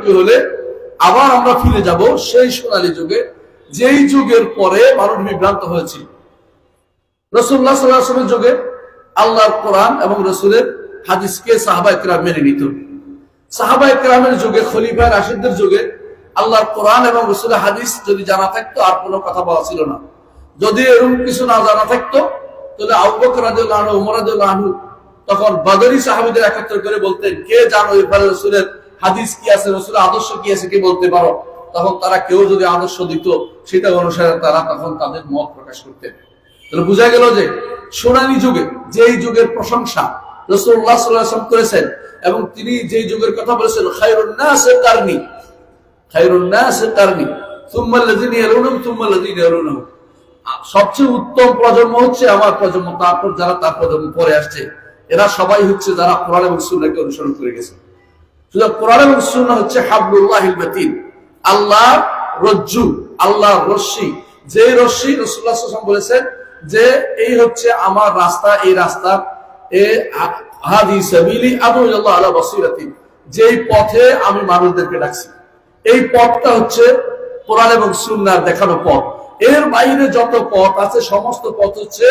তৈরি হলে আবার আমরা ফিরে যাব সেই সোনালী যুগে, যেই যুগের পরে মানুষ বিভ্রান্ত হয়েছিল। রাসূলুল্লাহ সাল্লাল্লাহু আলাইহি ওয়াসাল্লামের যুগে আল্লাহর কোরআন এবং রাসূলের হাদিসকে সাহাবায়ে কেরাম মেনে নিত। সাহাবায়ে কেরামের যুগে, খলিফা রাশিদদের যুগে আল্লাহর কোরআন এবং রাসূলের হাদিস যদি জানা থাকতো আর কোনো কথা বলা ছিল না। যদি এরকম কিছু না জানা থাকতো তাহলে আবু বকর রাদিয়াল্লাহু আনহু, ওমর রাদিয়াল্লাহু আনহু তখন বদরি সাহাবীদের একত্র করে বলতেন, কে জানো এবারে রাসূলের হাদিস কি আছে, রাসূলের আদর্শ কি আছে, কে বলতে পারো? তখন তারা কেউ যদি আদর্শ দিত সেটা অনুসারে তারা তখন তাদের মত প্রকাশ করতেন। তাহলে বোঝা গেল যে সোনালী যুগে, যেই যুগের প্রশংসা রাসূলুল্লাহ সাল্লাল্লাহু আলাইহি ওয়াসাল্লাম করেছেন এবং তিনি যেই যুগের কথা বলেছেন, খায়রুন নাসি কারনি, খায়রুন নাসি কারনি সুম্মা আল্লাযিনা ইয়ালুনহুম সুম্মা আল্লাযিনা ইয়ালুনহুম, সবচেয়ে উত্তম প্রজন্ম হচ্ছে আমার প্রজন্ম, তারপর যারা তার প্রজন্ম পরে আসছে, এরা সবাই হচ্ছে যারা কোরআন এবং সুন্নাহকে অনুসরণ করে গেছে। সুতরাং কোরআন এবং সুন্নাহ হচ্ছে হাবলুল্লাহিল মাতিন, আল্লাহর রজ্জু, আল্লাহর রশ্মি, যে রশ্মি রাসূলুল্লাহ সাল্লাল্লাহু আলাইহি ওয়াসাল্লাম বলেছেন যে এই হচ্ছে আমার রাস্তা, এই রাস্তা হাদি সাবিলি আদউ ইলাল্লাহ আলা বাসীরাতিন, যেই পথে আমি মানুষদেরকে ডাকছি, এই পথটা হচ্ছে কোরআন এবং সুন্নাহর দেখানো পথ। এর বাইরে যত পথ আছে সমস্ত পথ হচ্ছে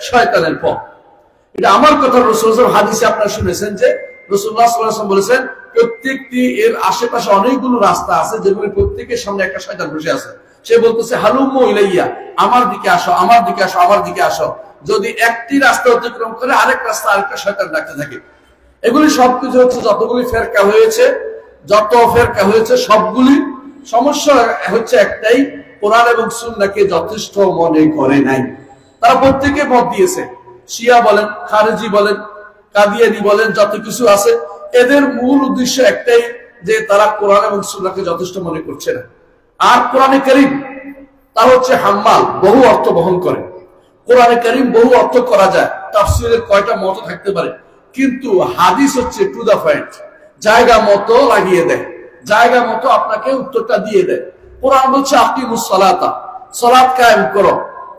শয়তানের পথ। এটা আমার কথা। রাসূলুল্লাহ হাদিসে আপনারা শুনেছেন যে রাসূলুল্লাহ সাল্লাল্লাহু আলাইহি ওয়াসাল্লাম বলেছেন, প্রত্যেকটি এর আশেপাশে অনেকগুলো রাস্তা আছে যেগুলো প্রত্যেকের সামনে একটা শয়তান বসে আছে। সে বলতেছে, হালুম্মু ইলাইয়া, আমার দিকে আসো, আমার দিকে আসো, আমার দিকে আসো। যদি একটি রাস্তা অতিক্রম করে আরেক রাস্তা আরেকটা শয়তান ডাকতে থাকে। এগুলি সবকিছু হচ্ছে যতগুলি ফেরকা হয়েছে, যত ফেরকা হয়েছে সবগুলি সমস্যা হচ্ছে একটাই, কোরআন এবং সুন্নাহকে যথেষ্ট মনে করে নাই। তারা প্রত্যেকে মত দিয়েছে, শিয়া বলেন, খারেজি বলেন, কাদিয়ানি বলেন, যত কিছু আছে, এদের মূল উদ্দেশ্য একটাই যে তারা কোরআন এবং সুন্নাহকে যথেষ্ট মনে করছে না। আর কোরআনে কারীম তা হচ্ছে হাম্মাল, বহু অর্থ বহন করে। কোরআনে কারীম বহু অর্থ করা যায়, তাফসীরের কয়টা মত থাকতে পারে, কিন্তু হাদিস হচ্ছে টু দা পয়েন্ট, জায়গা মতো লাগিয়ে দেয়, জায়গা মতো আপনাকে উত্তরটা দিয়ে দেয়। কোরআন বলছে আকিমুস সালাতা, সালাত কায়েম করো।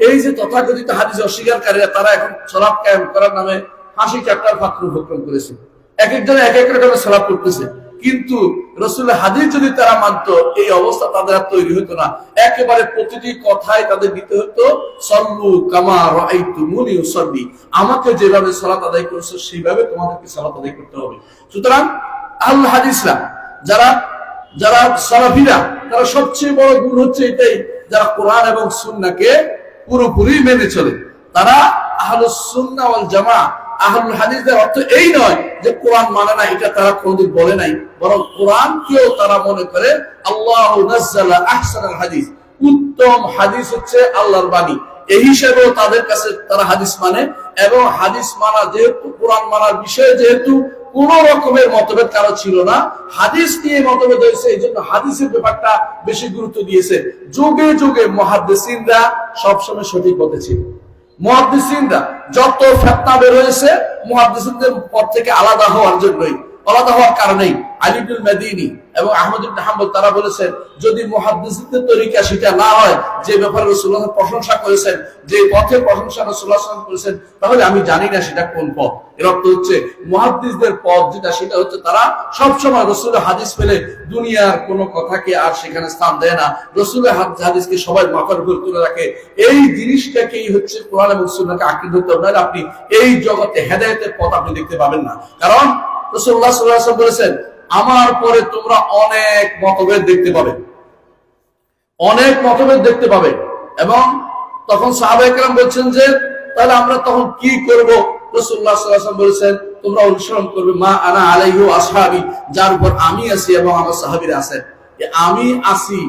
এই যে তথাকথিত হাদিস অস্বীকারীরা, তারা এখন সালাত কায়েম করার নামে হাসি ঠাট্টার ফাঁকরু উপক্রম করেছে। এক একজন এক এক রকমের সালাত করতেছে, কিন্তু রাসূলের হাদিস যদি তারা মানতো এই অবস্থা তাদের আর তৈরি হতো না। একেবারে প্রতিটি কথায় তাদের দিতে হতো সাল্লু কামা রাআইতুমুনি উসাল্লি, আমাকে যেভাবে সালাত আদায় করেছো সেইভাবে তোমাদেরকে সালাত আদায় করতে হবে। সুতরাং আহলে হাদিসরা, যারা যারা সালাফিরা, তারা সবচেয়ে বড় গুণ হচ্ছে এটাই, যারা কোরআন এবং সুন্নাহকে পুরোপুরি মেনে চলে। তারা আহলুস সুন্নাহ ওয়াল জামাআহ, আহলুল হাদিসদের অর্থ এই নয় যে কোরআন মানে না, এটা তারা কোনদিন বলে নাই, বরং কোরআনকেও তারা মনে করে আল্লাহু নাযালা আহসানাল হাদিস, উত্তম হাদিস হচ্ছে আল্লাহর বাণী। এই হিসেবেও তাদের কাছে তারা হাদিস মানে, এবং হাদিস মানা যেহেতু কোরআন মানার বিষয়ে যেহেতু কোন রকমের মতভেদ কারো ছিল না, হাদিস নিয়ে মতভেদ হয়েছে, এই জন্য হাদিসের ব্যাপারটা বেশি গুরুত্ব দিয়েছে। যুগে যুগে মুহাদ্দিসিনরা সবসময় সঠিক পথে ছিল। মুহাদ্দিসিনরা যত ফিতনা বের হয়েছে মুহাদ্দিসিনদের পথ থেকে আলাদা হওয়ার জন্যই, আলাদা হওয়ার কারণেই আলী ইবনুল মাদিনী এবং আহমদ ইবনে হাম্বল তারা বলেছেন, যদি মুহাদ্দিসদের তরিকা সেটা না হয় যে ব্যাপারে রাসূলুল্লাহ প্রশংসা করেছেন, যে পথের প্রশংসা রাসূলুল্লাহ সাল্লাল্লাহু আলাইহি ওয়াসাল্লাম করেছেন, তাহলে আমি জানি না সেটা কোন পথ। এর অর্থ হচ্ছে মুহাদ্দিসদের পথ যেটা, সেটা হচ্ছে তারা সবসময় রাসূলের হাদিস পেলে দুনিয়ার কোনো কথাকে আর সেখানে স্থান দেয় না, রাসূলের হাদিসকে সবাই মাথার উপর তুলে রাখে। এই জিনিসটাকেই হচ্ছে কোরআন এবং সুন্নাহকে আঁকড়ে ধরতে হবে, নাহলে আপনি এই জগতে হেদায়েতের পথ আপনি দেখতে পাবেন না। কারণ রাসূলুল্লাহ সাল্লাল্লাহু আলাইহি ওয়াসাল্লাম বলেছেন, আমার পরে তোমরা অনেক মতভেদ দেখতে পাবে, অনেক মতভেদ দেখতে পাবে। এবং তখন সাহাবায়ে কেরাম বলছেন যে তাহলে আমরা তখন কি করব? রাসূলুল্লাহ সাল্লাল্লাহু আলাইহি ওয়াসাল্লাম বলেছেন, তোমরা অনুসরণ করবে মা আনা আলাইহি ওয়া আসহাবি, যার উপর আমি আছি এবং আমার সাহাবীরা আছেন। আমি আছি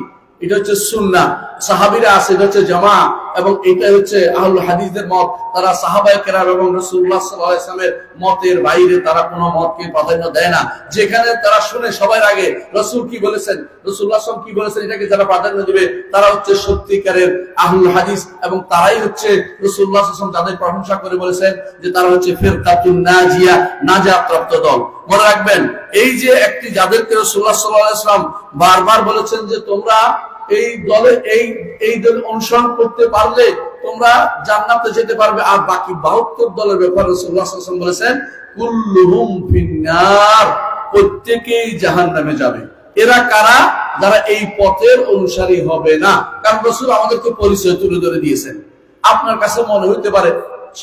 এটা হচ্ছে সুন্নাহ, সাহাবীরা আছে এটা হচ্ছে জামাআহ, এবং এটা হচ্ছে আহলুল হাদিসদের মত। তারা সাহাবায়ে কেরাম এবং রাসূলুল্লাহ সাল্লাল্লাহু আলাইহি ওয়াসাল্লামের মতের বাইরে তারা কোনো মতকে প্রাধান্য দেয় না। যেখানে তারা শুনে সবার আগে রাসূল কি বলেছেন, রাসূলুল্লাহ সাল্লাল্লাহু আলাইহি ওয়াসাল্লাম কি বলেছেন, এটাকে যারা প্রাধান্য দিবে তারা হচ্ছে সত্যিকারের আহলুল হাদিস, এবং তারাই হচ্ছে রাসূলুল্লাহ সাল্লাল্লাহু আলাইহি ওয়াসাল্লাম যাদের প্রশংসা করে বলেছেন যে তারা হচ্ছে ফিরকাতুন নাজিয়া, নাজাত প্রাপ্ত দল। মনে রাখবেন, এই যে একটি যাদেরকে রাসূলুল্লাহ সাল্লাল্লাহু আলাইহি ওয়াসাল্লাম বারবার বলেছেন যে তোমরা এই দলে এই দল অনুসরণ করতে পারলে তোমরা জান্নাতে যেতে পারবে, আর বাকি 72 দলের ব্যাপারে রাসূলুল্লাহ সাল্লাল্লাহু আলাইহি ওয়াসাল্লাম বলেছেন কুল্লুহুম ফিন্নার, প্রত্যেকেই জাহান্নামে যাবে। এরা কারা? যারা এই পথের অনুসারী হবে না। কারণ রাসূল আমাদেরকে পরিচয় তুলে ধরে দিয়েছেন। আপনার কাছে মনে হইতে পারে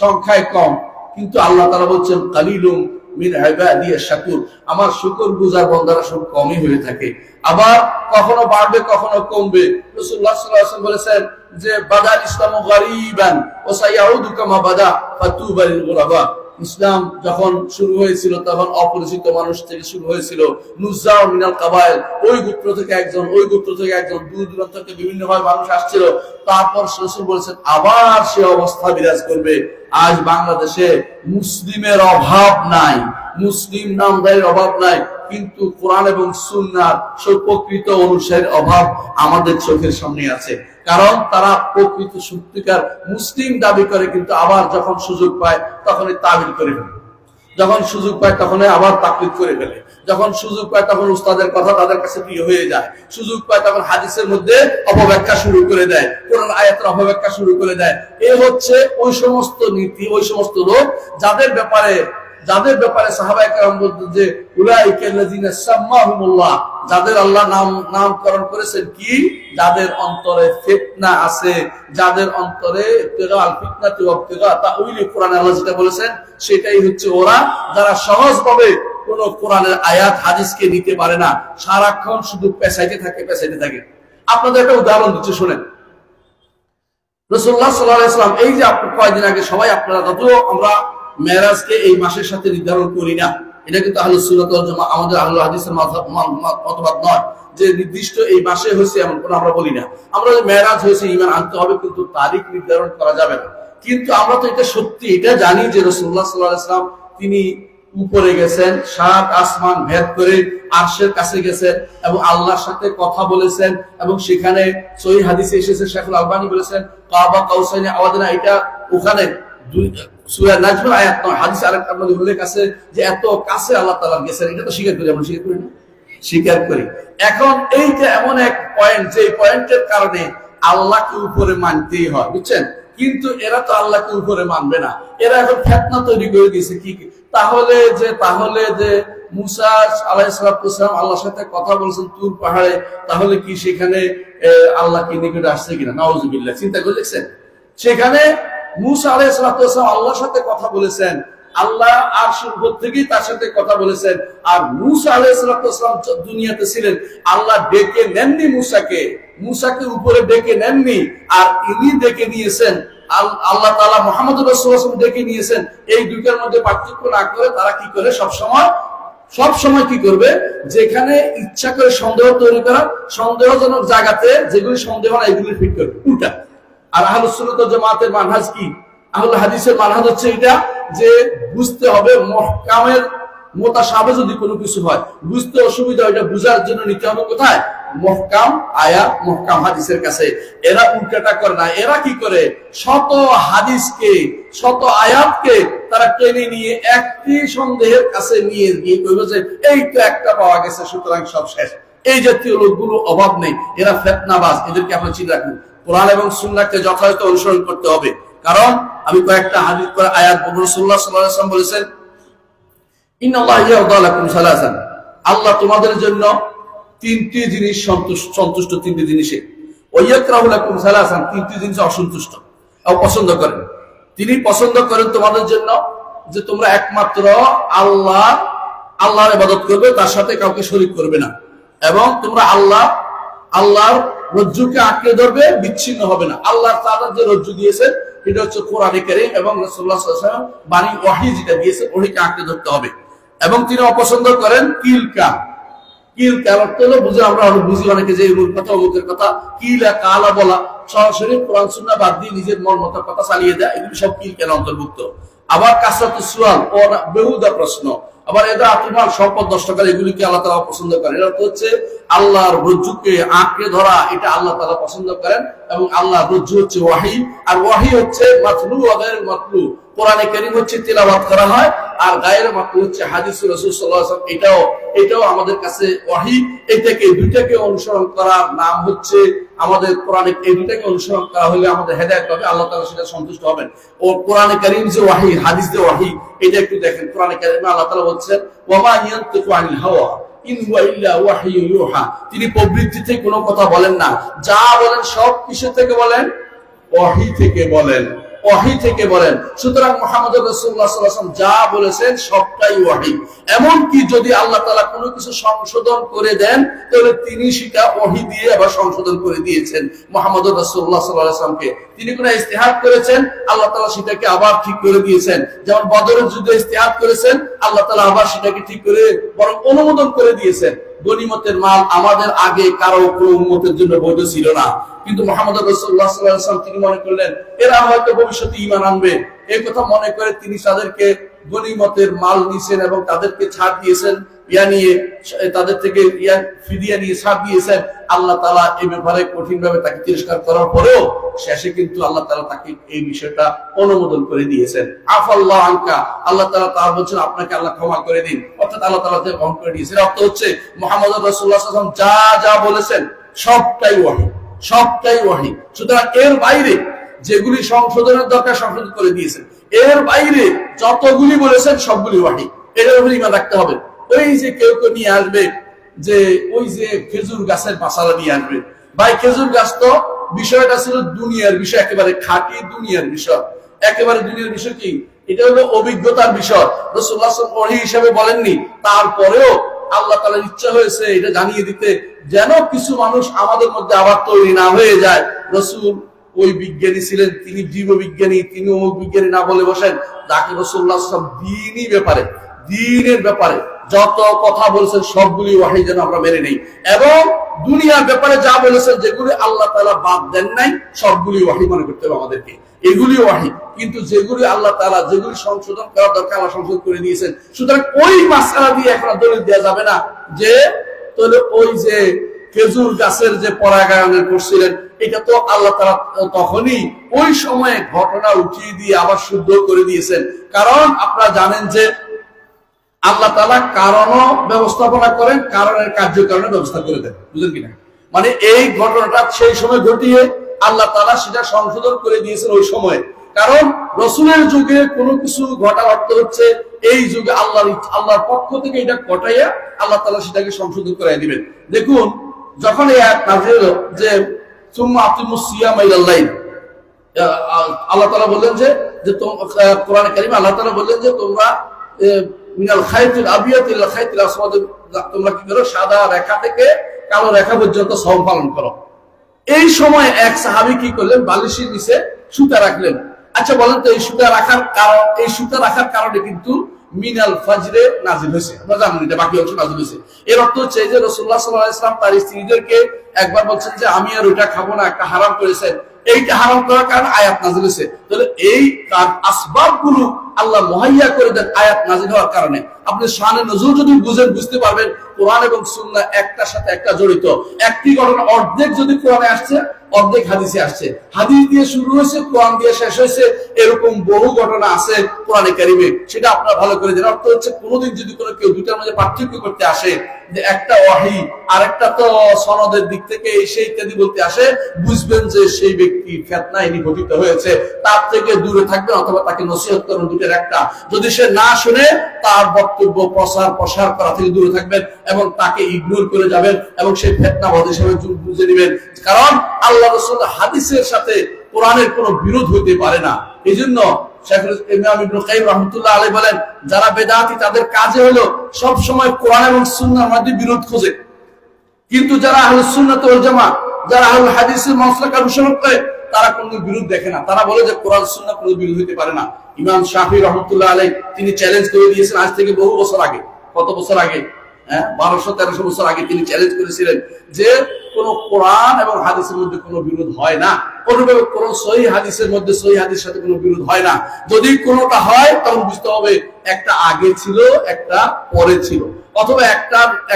সংখ্যায় কম, কিন্তু আল্লাহ তাআলা বলছেন কালিলুম মিন ইবাদিয়াশ শাকুর, আমার শুকরগুজার বান্দারা সব কমই হয়ে থাকে। আবার কখনো বাড়বে কখনো কমবে। রাসূলুল্লাহ সাল্লাল্লাহু আলাইহি ওয়াসাল্লাম বলেছেন যে বাদাল ইসলামু গারিবান ওয়া সায়াউদু কামা বাদা ফাতুবা লিল গুরাবা। ইসলাম যখন শুরু হয়েছিল তখন অপরিচিত মানুষ থেকে শুরু হয়েছিল, নুজাউ মিনাল কাবাইল, ওই গোত্র থেকে একজন, ওই গোত্র থেকে একজন, দূর দূরান্ত থেকে বিভিন্নভাবে মানুষ আসছিল। তারপর রাসূল বলেছেন আবার সে অবস্থা বিরাজ করবে। আজ বাংলাদেশে মুসলিমের অভাব নাই, মুসলিম নামদারির অভাব নাই, কিন্তু কোরআন এবং সুন্নাহর প্রকৃত অনুসারীর অভাব আমাদের চোখের সামনে আছে। কারণ তারা প্রকৃত সত্যিকার মুসলিম দাবি করে, কিন্তু আবার যখন সুযোগ পায় তখনই তাবিল করে ফেলে, যখন সুযোগ পায় তখনই আবার তাকলিদ করে ফেলে, যখন সুযোগ পায় তখন উস্তাদের কথা তাদের কাছে প্রিয় হয়ে যায়, সুযোগ পায় তখন হাদিসের মধ্যে অপব্যাখ্যা শুরু করে দেয়, কোরআন আয়াতের অপব্যাখ্যা শুরু করে দেয়। এ হচ্ছে ওই সমস্ত নীতি, ওই সমস্ত লোক যাদের ব্যাপারে সাহাবায়ে কেরাম বলতেন যে উলাইকাল্লাযিনা সাম্মাহুমুল্লাহ, যাদের আল্লাহ নামকরণ করেছেন কি? যাদের অন্তরে ফিতনা আছে, যাদের অন্তরে ইবতিগাল ফিতনাতি ওয়া ইবতিগা তাউইল, কোরআনে আল্লাহ যেটা বলেছেন সেটাই হচ্ছে ওরা, যারা সহজভাবে কোন কোরআনের আয়াত হাদিসকে নিতে পারে না, সারাক্ষণ শুধু পেছাইতে থাকে। আপনাদের একটা উদাহরণ দিচ্ছি, শুনেন। রাসূলুল্লাহ সাল্লাল্লাহু আলাইহি ওয়াসাল্লাম, এই যে আপনি কয়েকদিন আগে সবাই আপনারা, যদিও আমরা মেরাজকে এই মাসের সাথে নির্ধারণ করি না, এটা কিন্তু আহলুস সুন্নাত ওয়াল জামাআহ, আমাদের আহলুল হাদিসের মতবাদ নয় যে নির্দিষ্ট এই মাসে হয়েছে এমন কোন আমরা বলি না। আমরা যে মেরাজ হয়েছে ঈমান আনতে হবে, কিন্তু তারিখ নির্ধারণ করা যাবে না। কিন্তু আমরা তো এটা সত্যি এটা জানি যে রাসূলুল্লাহ সাল্লাল্লাহু আলাইহি ওয়াসাল্লাম তিনি উপরে গেছেন, সাত আসমান ভেদ করে আরশের কাছে গেছেন এবং আল্লাহর সাথে কথা বলেছেন, এবং সেখানে সহিহ হাদিসে এসেছে, শাইখুল আলবানী বলেছেন কাবা কাউসাইনি আওয়াদনা, এটা ওখানে সূরা নাজমের আয়াত নয়, হাদিস আরেকটা মধ্যে উল্লেখ আছে যে এত কাছে আল্লাহ তাআলা গেছেন। এটা তো স্বীকার করি, আমরা স্বীকার করি না? স্বীকার করি। এখন এইটা এমন এক পয়েন্ট, যে পয়েন্টের কারণে আল্লাহকে উপরে মানতেই হয়, বুঝছেন? কিন্তু এরা তো আল্লাহকে উপরে মানবে না, এরা এখন ফিতনা তৈরি করে দিয়েছে। কি তাহলে যে মুসা আলাইহিস সালাম আল্লাহর সাথে কথা বলছেন তুর পাহাড়ে, তাহলে কি সেখানে আল্লাহ কি নিকটে আসছে কিনা? নাউযুবিল্লাহ। চিন্তা করে দেখছেন, সেখানে মুসা আলাইহিস সালাম আল্লাহর সাথে কথা বলেছেন, আল্লাহ আরশের উপর থেকেই তার সাথে কথা বলেছেন। আর মুসা আলাইহিস সালাম দুনিয়াতে ছিলেন, আল্লাহ ডেকে নেননি মুসাকে উপরে ডেকে নেননি, আর ইনি ডেকে নিয়েছেন, আল্লাহ তাআলা মুহাম্মদুর রাসূলুল্লাহ ডেকে নিয়েছেন। এই দুইটার মধ্যে পার্থক্য না করে তারা কি করে সবসময় কি করবে? যেখানে ইচ্ছা করে সন্দেহ তৈরি করা, সন্দেহজনক জায়গাতে যেগুলি সন্দেহ না এগুলি ফিট করবে উল্টা। আর আহলুস সুন্নাত ওয়াল জামাতের মানহাজ কি? আহলে হাদিসের মানহাজ হচ্ছে এটা যে বুঝতে হবে মুহকামের মুতাশাবিহ যদি কোনো কিছু হয়, বুঝতে অসুবিধা, এটা বুঝার জন্য নিতে হবে কোথায়? মুহকাম আয়াত, মুহকাম হাদিসের কাছে। এরা উল্টাটা করে না, এরা কি করে? শত হাদিসকে, শত আয়াতকে তারা টেনে নিয়ে একটি সন্দেহের কাছে নিয়ে গিয়ে কইবে যে এই তো একটা পাওয়া গেছে, সুতরাং সব শেষ। এই জাতীয় লোকগুলো অভাব নেই, এরা ফিতনাবাজ। এদেরকে আপনি চিন্তা রাখুন। কোরআন এবং সুন্নাহকে যথাযথ অনুসরণ করতে হবে। কারণ আমি কয়েকটা হাদিস করে আয়াত বলবো। রাসূলুল্লাহ সাল্লাল্লাহু আলাইহি ওয়াসাল্লাম বলেছেন ইন্নাল্লাহা ইয়ারদা লাকুম সালাসান, আল্লাহ তোমাদের জন্য তিনটি জিনিস সন্তুষ্ট, তিনটি জিনিসে। ওয়া ইয়াকরাহু লাকুম সালাসান, তিনটি জিনিস অসন্তুষ্ট পছন্দ করেন। তিনি পছন্দ করেন তোমাদের জন্য যে তোমরা একমাত্র আল্লাহর ইবাদত করবে, তার সাথে কাউকে শরীক করবে না, এবং তোমরা আল্লাহর রজ্জুকে আঁকড়ে ধরবে, বিচ্ছিন্ন হবে না। আল্লাহ তাআলা যে রজ্জু দিয়েছেন এটা হচ্ছে কোরআনে কারীম এবং রাসূলুল্লাহ সাল্লাল্লাহু আলাইহি ওয়াসাল্লাম বাণী ওহী যেটা দিয়েছে ওহীকে আঁকড়ে ধরতে হবে। এবং তিনি অপছন্দ করেন কিলকা অর্থ হলো, বুঝে আমরা বুঝি অনেকে যে অমুকের কথা, কিলা কালা বলা, সরাসরি কোরআন সুন্নাহ বাদ দিয়ে নিজের মন মতো কথা চালিয়ে দেয়, এগুলি সব কিলকার অন্তর্ভুক্ত। আবার কাসরাতুস সুআল, বেহুদা প্রশ্ন, আবার এদা আতুমাল, সম্পদ নষ্ট করে, এগুলিকে আল্লাহ তাআলা পছন্দ করেন। এটা হচ্ছে আল্লাহর রজ্জুকে আঁকড়ে ধরা, এটা আল্লাহ তাআলা পছন্দ করেন। এবং আল্লাহর রজ্জু হচ্ছে ওয়াহী, আর ওয়াহী হচ্ছে মাতলু ওয়া গায়রুল মাতলু। কোরআনে কারীম হচ্ছে তেলাওয়াত করা হয়, আর গায়রুল মাতলু হচ্ছে হাদিস রাসূল সাল্লাল্লাহু আলাইহি ওয়াসাল্লাম। এটাও আমাদের কাছে ওয়াহী। দুইটাকে অনুসরণ করার নাম হচ্ছে আমাদের কোরআনে। এই দুইটাকে অনুসরণ করা হলে আমাদের হেদায়েত হবে, আল্লাহ তাআলা সেটা সন্তুষ্ট হবেন। ও কোরআনে কারীম যে ওয়াহী, হাদিস যে ওয়াহী, এটা একটু দেখেন। কোরআনে কারীমে আল্লাহ তাআলা বলছেন ওয়া মা ইয়ানতিকু আনিল হাওয়া ইন হুয়া ইল্লা ওয়াহয়ু ইউহা, তিনি প্রবৃত্তিতে কোনো কথা বলেন না, যা বলেন সব কিসের থেকে বলেন? ওহী থেকে বলেন, ওহী থেকে বলেন। সুতরাং মুহাম্মদ রাসূলুল্লাহ সাল্লাল্লাহু আলাইহি ওয়াসাল্লাম যা বলেছেন সবটাই ওহী। এমন কি যদি আল্লাহ তাআলা কোনো কিছু সংশোধন করে দেন তাহলে তিনি সেটা ওহী দিয়ে আবার সংশোধন করে দিয়েছেন মুহাম্মদ রাসূলুল্লাহ সাল্লাল্লাহু আলাইহি ওয়াসাল্লামকে। তিনি কোনো ইজতিহাদ করেছেন, আল্লাহ তাআলা সেটাকে আবার ঠিক করে দিয়েছেন। যেমন বদরের যুদ্ধে ইজতিহাদ করেছেন, আল্লাহ তাআলা আবার সেটাকে ঠিক করে বরং অনুমোদন করে দিয়েছেন। গনিমতের মাল আমাদের আগে কারো কোনো উম্মতের জন্য বৈধ ছিল না, কিন্তু মুহাম্মদ রাসূলুল্লাহ সাল্লাল্লাহু আলাইহি ওয়াসাল্লাম তিনি মনে করলেন এরা হয়তো ভবিষ্যতে ঈমান আনবে, এই কথা মনে করে তিনি তাদেরকে গনিমতের মাল নিয়েছেন এবং তাদেরকে ছাড় দিয়েছেন, তাদের থেকে ফিদিয়া নিয়ে ছাড় দিয়েছেন। আল্লাহ তাআলা এই ব্যাপারে কঠিনভাবে তাকে তিরস্কার করার পরেও শেষে কিন্তু আল্লাহ তাআলা তাকে এই বিষয়টা অনুমোদন করে দিয়েছেন। আফাল্লাহু আনকা, আল্লাহ তাআলা তার বলছেন আপনাকে আল্লাহ ক্ষমা করে দিন, অর্থাৎ আল্লাহ তাআলা তাকে ক্ষমা করে দিয়েছেন। অর্থ হচ্ছে মুহাম্মদ রাসূলুল্লাহ সাল্লাল্লাহু আলাইহি ওয়াসাল্লাম যা যা বলেছেন সবটাই ওহী, সবটাই ওহী। সুতরাং এর বাইরে যেগুলি সংশোধনের দরকার সংশোধন করে দিয়েছেন, এর বাইরে যতগুলি বলেছেন সবগুলি ওহী। এটার উপর ঈমান রাখতে হবে। ওই যে কেউ কেউ নিয়ে আসবে যে ওই যে খেজুর গাছের মাসালা নিয়ে আসবে, ভাই খেজুর গাছ তো বিষয়টা ছিল দুনিয়ার বিষয়, একেবারে খাঁটি দুনিয়ার বিষয়, একেবারে দুনিয়ার বিষয়। কি এটা হলো অভিজ্ঞতার বিষয়, রাসূলুল্লাহ সাল্লাল্লাহু আলাইহি ওয়াসাল্লাম ওহী হিসেবে বলেননি। তারপরেও আল্লাহ তাআলার ইচ্ছা হয়েছে এটা জানিয়ে দিতে যেন কিছু মানুষ আমাদের মধ্যে আবার তৈরি না হয়ে যায়। রাসূল ওই বিজ্ঞানী ছিলেন, তিনি জীববিজ্ঞানী, তিনি অমুক বিজ্ঞানী না বলে বসেন। যাকে রাসূলুল্লাহ সাল্লাল্লাহু আলাইহি ওয়াসাল্লাম দ্বীনি ব্যাপারে, দ্বীনের ব্যাপারে যত কথা বলেছেন সবগুলি ওহী যেন আমরা মেনে নেই, এবং দুনিয়ার ব্যাপারে যা বলেছেন যেগুলি আল্লাহ তাআলা বাদ দেন নাই সবগুলি ওহী মনে করতে হবে আমাদেরকে, এগুলি ওহী। কিন্তু যেগুলি আল্লাহ তাআলা যেগুলি সংশোধন করার দরকার আল্লাহ সংশোধন করে দিয়েছেন। সুতরাং ওই মাসআলা দিয়ে এখন দলিল দেওয়া যাবে না যে তাহলে ওই যে খেজুর গাছের যে পরাগায়নের করছিলেন এটা তো আল্লাহ তাআলা তখনই ওই সময়ে ঘটনা উঠিয়ে দিয়ে আবার শুদ্ধ করে দিয়েছেন। কারণ আপনারা জানেন যে আল্লাহ তাআলা কারণও ব্যবস্থাপনা করেন, কারণের কার্যকারণের ব্যবস্থা করে দেন, বুঝলেন কিনা? মানে এই ঘটনাটা সেই সময় ঘটিয়ে আল্লাহ তাআলা সেটা সংশোধন করে দিয়েছেন ওই সময়। কারণ রাসূলের যুগে কোনো কিছু ঘটার অর্থ হচ্ছে এই যুগে আল্লাহর পক্ষ থেকে এটা ঘটাইয়া আল্লাহ তাআলা সেটাকে সংশোধন করে দিবেন। দেখুন যখন এই আয়াত নাযিল হলো যে সুম্মা আতিমুস সিয়ামা ইলাল লাইল, আল্লাহ তাআলা বললেন যে কোরআনে কারীমে আল্লাহ তাআলা বললেন যে তোমরা মিনাল খাইতিল আবিয়াত ইলা খাইতিল আসওয়াদ, তোমরা কি করো সাদা রেখা থেকে কালো রেখা পর্যন্ত সওম পালন করো। এই সময় এক সাহাবী কি করলেন, বালিশের নিচে সুতা রাখলেন। আচ্ছা বলেন তো এই সুতা রাখার কারণ, এই সুতা রাখার কারণে কিন্তু মিনাল ফাজরে নাযিল হয়েছে, আমরা জানি এটা বাকি অংশ নাযিল হয়েছে। এর অর্থ হচ্ছে যে রাসূলুল্লাহ সাল্লাল্লাহু আলাইহি ওয়াসাল্লাম তার স্ত্রীদেরকে একবার বলছেন যে আমি আর ওটা খাবো না, একটা হারাম করেছেন, এইটা হারাম করার কারণে আয়াত নাযিল হয়েছে। তাহলে এই আসবাবগুলো আল্লাহ মুহাইয়া করে দেন আয়াত নাযিল হওয়ার কারণে। আপনি শানে নজুল যদি বুঝেন বুঝতে পারবেন কোরআন এবং সুন্নাহ একটার সাথে একটা জড়িত। একটি ঘটনা অর্ধেক যদি কোরআনে আসছে অর্ধেক হাদিসে আসছে, হাদিস দিয়ে শুরু হয়েছে কোরআন দিয়ে শেষ হয়েছে, এরকম বহু ঘটনা আছে কোরআনে কারীমে, সেটা আপনারা ভালো করে জানেন। অর্থ হচ্ছে কোনোদিন যদি কোনো কেউ দুটার মধ্যে পার্থক্য করতে আসে যে একটা ওহী আর একটা তো সনদের দিক থেকে সেই ইত্যাদি বলতে আসে, বুঝবেন যে সেই ব্যক্তি ফিতনায় নিপতিত হয়েছে, তার থেকে দূরে থাকবেন অথবা তাকে নসিহত করুন, দুটের একটা। যদি সে না শুনে তার বক্তব্য প্রসার করা থেকে দূরে থাকবেন এবং তাকে ইগনোর করে যাবেন এবং সেই ফিতনাবাদ হিসেবে বুঝে নেবেন। কারণ আল্লাহ রাসূল হাদিসের সাথে কোরআনের কোনো বিরোধ হইতে পারে না। এই জন্য ইমাম ইবনে কাইয়িম রাহমাতুল্লাহ আলাইহি বলেন যারা বেদাতি তাদের কাজে হলো সব সময় কোরআন এবং সুন্নাহর মধ্যে বিরোধ খোঁজে, কিন্তু যারা আহলুস সুন্নাত ওয়াল জামাত, যারা আহলুল হাদিসের মাসলাক অনুসরণ করে তারা কোনো বিরোধ দেখে না। তারা বলে যে কোরআন সুন্নাহ কোনো বিরোধ হতে পারে না। ইমাম শাফিঈ রাহমাতুল্লাহ আলাইহি তিনি চ্যালেঞ্জ করে দিয়েছেন আজ থেকে বহু বছর আগে, কত বছর আগে, 1200-1300 বছর আগে তিনি চ্যালেঞ্জ করেছিলেন যে কোন কোরআন এবং হাদিসের মধ্যে কোনো বিরোধ হয় না, অনুভাবে কোন সহিহ হাদিসের মধ্যে সহিহ হাদিসের সাথে কোনো বিরোধ হয় না। যদি কোনোটা হয় তখন বুঝতে হবে একটা আগে ছিল একটা পরে ছিল, অথবা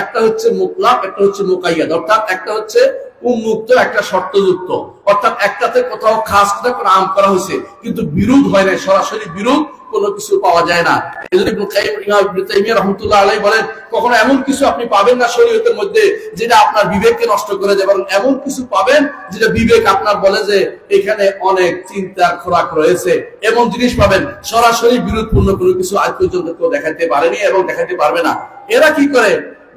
একটা হচ্ছে মুতলাক একটা হচ্ছে মুকাইয়াদ, অর্থাৎ একটা হচ্ছে উন্মুক্ত একটা শর্তযুক্ত, অর্থাৎ একটাতে কোথাও খাস কথা কোনো আম করা হয়েছে কিন্তু বিরোধ হয় না, সরাসরি বিরোধ কোনো কিছু পাওয়া যায় না। এজন্য ইবনে তাইমিয়া রাহমাতুল্লাহ আলাইহি বলেন কখনো এমন কিছু আপনি পাবেন না শরীয়তের মধ্যে যেটা আপনার বিবেককে নষ্ট করে দেবে, এবং এমন কিছু পাবেন যেটা বিবেক আপনার বলে যে এখানে অনেক চিন্তার খোরাক রয়েছে, এমন জিনিস পাবেন। সরাসরি বিরোধপূর্ণ কোনো কিছু আজ পর্যন্ত কেউ দেখাতে পারেনি এবং দেখাতে পারবে না। এরা কি করে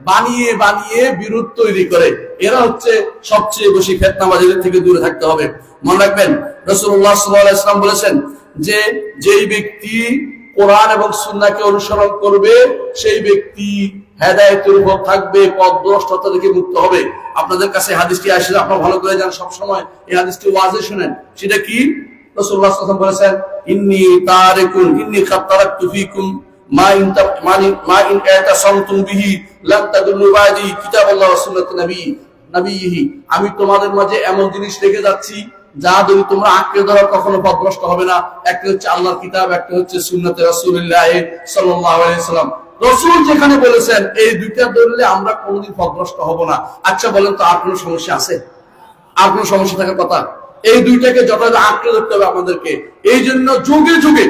বানিয়ে বানিয়ে বিরোধ তৈরি করে। এরা হচ্ছে সবচেয়ে বেশি ফিতনাবাজীদের থেকে দূরে থাকতে হবে। মনে রাখবেন রাসূলুল্লাহ সাল্লাল্লাহু আলাইহি ওয়াসাল্লাম বলেছেন যে যেই ব্যক্তি কোরআন এবং সুন্নাহকে অনুসরণ করবে সেই ব্যক্তি হেদায়েতের উপর থাকবে, পথভ্রষ্টতা থেকে মুক্ত হবে। আপনাদের কাছে হাদিসটি আসলে আপনারা ভালো করে জানেন, সব সময় এই হাদিসটি ওয়াজে শুনেন। সেটা কি? রাসূলুল্লাহ সাল্লাল্লাহু আলাইহি ওয়াসাল্লাম বলেছেন ইন্নী কাদ তারাকতু ফীকুম মা ইন আতাসামতুম বিহি লান তাদুল্লু বাদি কিতাবাল্লাহ ওয়া সুন্নাতুন নবিয়্যিহি। আমি তোমাদের মাঝে এমন জিনিস রেখে যাচ্ছি যা যদি তোমরা আঁকড়ে ধরো কখনো পথভ্রষ্ট হবে না। একটা হচ্ছে আল্লাহর কিতাব, একটা হচ্ছে সুন্নতে রাসূলুল্লাহ সাল্লাল্লাহু আলাইহি ওয়াসাল্লাম। রাসূল যেখানে বলেছেন এই দুইটা ধরলে আমরা কোনোদিন পথভ্রষ্ট হব না। আচ্ছা বলেন তো আর কোনো সমস্যা আছে? আর কোনো সমস্যা থাকার কথা? এই দুইটাকে যথাযথ আঁকড়ে ধরতে হবে আমাদেরকে। এই জন্য যুগে যুগে